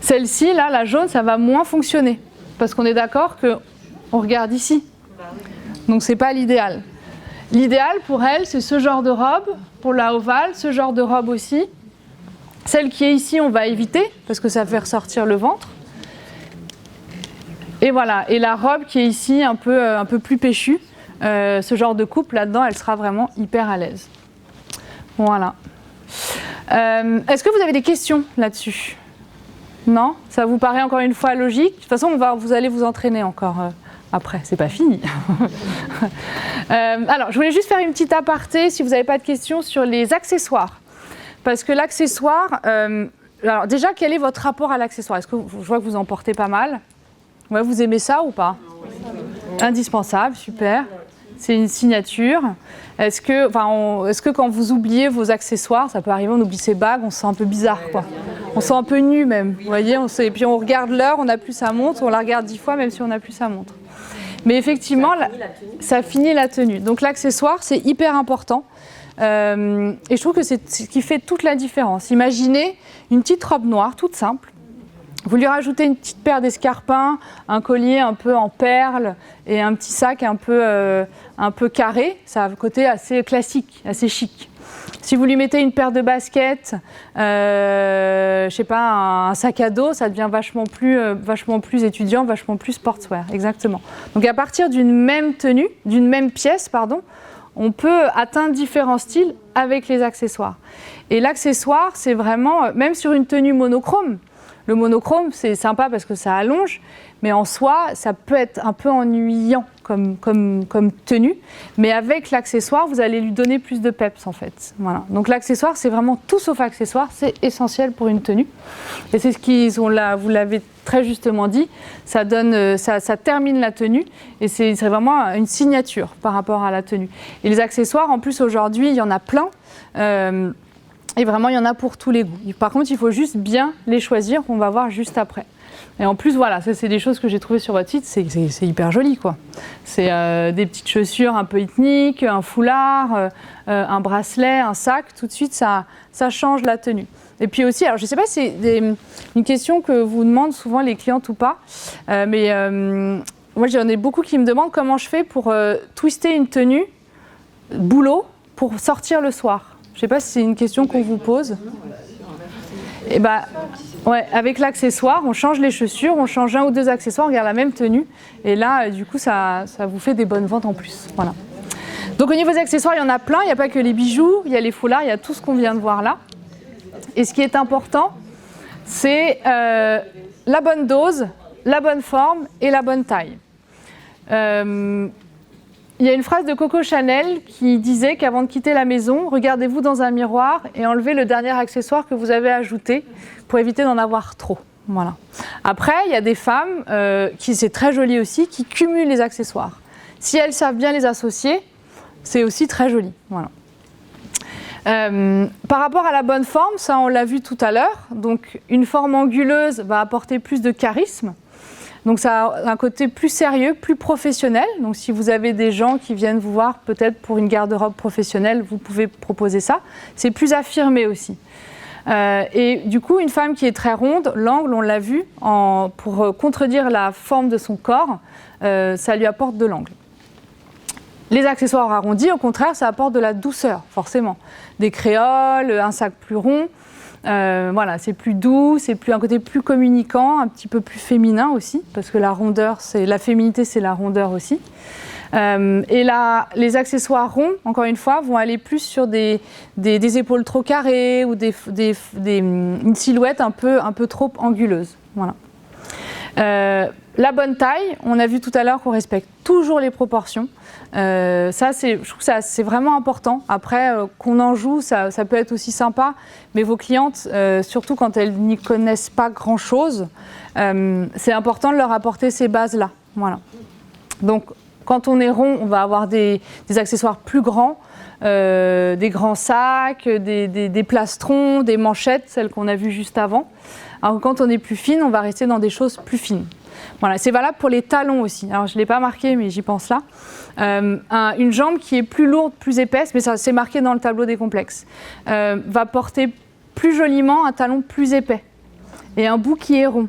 Celle-ci, là, la jaune, ça va moins fonctionner. Parce qu'on est d'accord qu'on regarde ici. Donc ce n'est pas l'idéal. L'idéal pour elle, c'est ce genre de robe. Pour la ovale, ce genre de robe aussi. Celle qui est ici, on va éviter, parce que ça fait ressortir le ventre. Et voilà. Et la robe qui est ici, un peu plus péchue, ce genre de coupe, là-dedans, elle sera vraiment hyper à l'aise. Voilà. Est-ce que vous avez des questions là-dessus ? Non ? Ça vous paraît encore une fois logique ? De toute façon, vous allez vous entraîner encore après, c'est pas fini. Alors, je voulais juste faire une petite aparté, si vous n'avez pas de questions, sur les accessoires. Parce que l'accessoire... alors déjà, quel est votre rapport à l'accessoire ? Est-ce que je vois que vous en portez pas mal ? Ouais, vous aimez ça ou pas ? Indispensable, super. C'est une signature. Est-ce que quand vous oubliez vos accessoires, ça peut arriver, on oublie ses bagues, on se sent un peu bizarre, quoi. On se sent un peu nu même, vous voyez. Et puis on regarde l'heure, on n'a plus sa montre, on la regarde 10 fois même si on n'a plus sa montre. Mais effectivement, ça finit la tenue. Donc l'accessoire, c'est hyper important. Et je trouve que c'est ce qui fait toute la différence. Imaginez une petite robe noire, toute simple. Vous lui rajoutez une petite paire d'escarpins, un collier un peu en perles et un petit sac un peu carré. Ça a un côté assez classique, assez chic. Si vous lui mettez une paire de baskets, je sais pas, un sac à dos, ça devient vachement plus étudiant, vachement plus sportswear, exactement. Donc à partir d'une même pièce, on peut atteindre différents styles avec les accessoires. Et l'accessoire, c'est vraiment, même sur une tenue monochrome. Le monochrome, c'est sympa parce que ça allonge, mais en soi, ça peut être un peu ennuyant comme tenue. Mais avec l'accessoire, vous allez lui donner plus de peps, en fait. Voilà. Donc l'accessoire, c'est vraiment tout sauf accessoire, c'est essentiel pour une tenue. Et c'est ce vous l'avez très justement dit, ça termine la tenue, et c'est vraiment une signature par rapport à la tenue. Et les accessoires, en plus, aujourd'hui, il y en a plein. Et vraiment, il y en a pour tous les goûts. Par contre, il faut juste bien les choisir, qu'on va voir juste après. Et en plus, voilà, ça c'est des choses que j'ai trouvées sur votre site, c'est hyper joli, quoi. C'est des petites chaussures un peu ethniques, un foulard, un bracelet, un sac. Tout de suite, ça change la tenue. Et puis aussi, alors je ne sais pas si c'est une question que vous demandent souvent les clientes ou pas, mais moi j'en ai beaucoup qui me demandent comment je fais pour twister une tenue boulot pour sortir le soir. Je ne sais pas si c'est une question qu'on vous pose. Et ouais, avec l'accessoire, on change les chaussures, on change 1 ou 2 accessoires, on garde la même tenue. Et là, du coup, ça vous fait des bonnes ventes en plus. Voilà. Donc au niveau des accessoires, il y en a plein. Il n'y a pas que les bijoux, il y a les foulards, il y a tout ce qu'on vient de voir là. Et ce qui est important, c'est la bonne dose, la bonne forme et la bonne taille. Il y a une phrase de Coco Chanel qui disait qu'avant de quitter la maison, regardez-vous dans un miroir et enlevez le dernier accessoire que vous avez ajouté pour éviter d'en avoir trop. Voilà. Après, il y a des femmes, c'est très joli aussi, qui cumulent les accessoires. Si elles savent bien les associer, c'est aussi très joli. Voilà. Par rapport à la bonne forme, ça on l'a vu tout à l'heure, donc une forme anguleuse va apporter plus de charisme. Donc ça a un côté plus sérieux, plus professionnel. Donc si vous avez des gens qui viennent vous voir peut-être pour une garde-robe professionnelle, vous pouvez proposer ça. C'est plus affirmé aussi. Et du coup, une femme qui est très ronde, l'angle, on l'a vu, pour contredire la forme de son corps, ça lui apporte de l'angle. Les accessoires arrondis, au contraire, ça apporte de la douceur, forcément. Des créoles, un sac plus rond. Voilà, c'est plus doux, c'est un côté plus communicant, un petit peu plus féminin aussi, parce que la féminité, c'est la rondeur aussi. Et là, les accessoires ronds, encore une fois, vont aller plus sur des épaules trop carrées ou une silhouette un peu trop anguleuse. Voilà. La bonne taille, on a vu tout à l'heure qu'on respecte toujours les proportions. Je trouve que c'est vraiment important. Après, qu'on en joue, ça peut être aussi sympa. Mais vos clientes, surtout quand elles n'y connaissent pas grand-chose, c'est important de leur apporter ces bases-là. Voilà. Donc, quand on est rond, on va avoir des accessoires plus grands, des grands sacs, des plastrons, des manchettes, celles qu'on a vues juste avant. Alors, quand on est plus fine, on va rester dans des choses plus fines. Voilà, c'est valable pour les talons aussi. Alors, je ne l'ai pas marqué, mais j'y pense là. Une jambe qui est plus lourde, plus épaisse, mais ça c'est marqué dans le tableau des complexes, va porter plus joliment un talon plus épais et un bout qui est rond.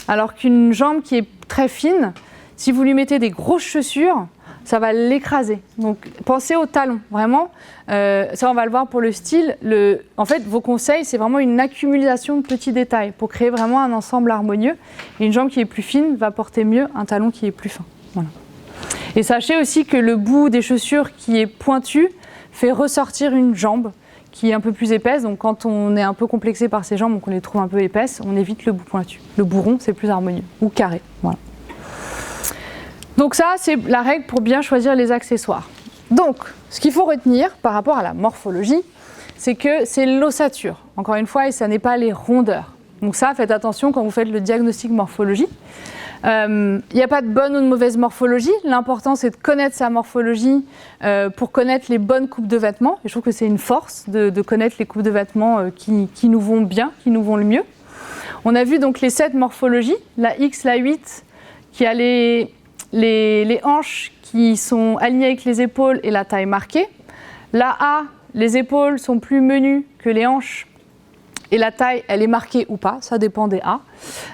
Alors qu'une jambe qui est très fine, si vous lui mettez des grosses chaussures, ça va l'écraser. Donc pensez au talon, vraiment. Ça, on va le voir pour le style. En fait, vos conseils, c'est vraiment une accumulation de petits détails pour créer vraiment un ensemble harmonieux. Et une jambe qui est plus fine va porter mieux un talon qui est plus fin. Voilà. Et sachez aussi que le bout des chaussures qui est pointu fait ressortir une jambe qui est un peu plus épaisse. Donc quand on est un peu complexé par ses jambes ou qu'on les trouve un peu épaisses, on évite le bout pointu. Le bout rond, c'est plus harmonieux, ou carré. Voilà. Donc ça, c'est la règle pour bien choisir les accessoires. Donc, ce qu'il faut retenir par rapport à la morphologie, c'est que c'est l'ossature, encore une fois, et ça n'est pas les rondeurs. Donc ça, faites attention quand vous faites le diagnostic morphologie. Il n'y a pas de bonne ou de mauvaise morphologie. L'important, c'est de connaître sa morphologie pour connaître les bonnes coupes de vêtements. Et je trouve que c'est une force de connaître les coupes de vêtements qui nous vont bien, qui nous vont le mieux. On a vu donc les 7 morphologies, la X, la 8, qui a les hanches qui sont alignées avec les épaules et la taille marquée. La A, les épaules sont plus menues que les hanches et la taille, elle est marquée ou pas, ça dépend des A.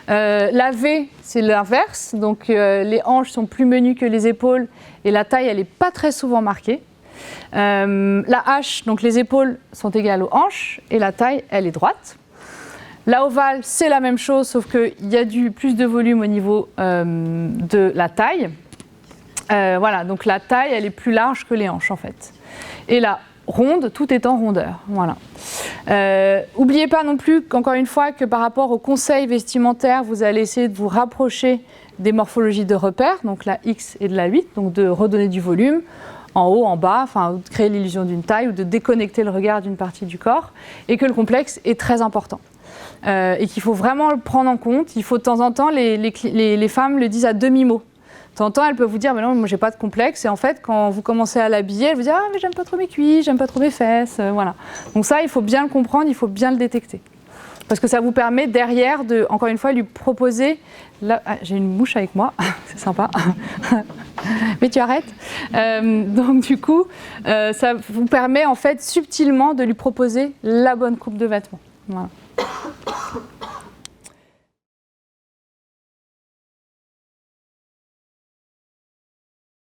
La V, c'est l'inverse, donc les hanches sont plus menues que les épaules et la taille, elle n'est pas très souvent marquée. La H, donc les épaules sont égales aux hanches et la taille, elle est droite. La ovale, c'est la même chose, sauf qu'il y a plus de volume au niveau de la taille. Voilà, donc la taille, elle est plus large que les hanches en fait. Et la ronde, tout est en rondeur. Voilà. N'oubliez pas non plus qu'encore une fois que par rapport aux conseils vestimentaires, vous allez essayer de vous rapprocher des morphologies de repères, donc la X et de la 8, donc de redonner du volume en haut, en bas, enfin de créer l'illusion d'une taille ou de déconnecter le regard d'une partie du corps, et que le complexe est très important. Et qu'il faut vraiment le prendre en compte. Il faut de temps en temps, les femmes le disent à demi-mot. De temps en temps, elles peuvent vous dire, mais non, moi j'ai pas de complexe. Et en fait, quand vous commencez à l'habiller, elles vous disent, ah mais j'aime pas trop mes cuisses, j'aime pas trop mes fesses, voilà. Donc ça, il faut bien le comprendre, il faut bien le détecter, parce que ça vous permet derrière de, encore une fois, lui proposer. Là, ah, j'ai une mouche avec moi, c'est sympa. Mais tu arrêtes. Donc du coup, ça vous permet en fait subtilement de lui proposer la bonne coupe de vêtements. Voilà.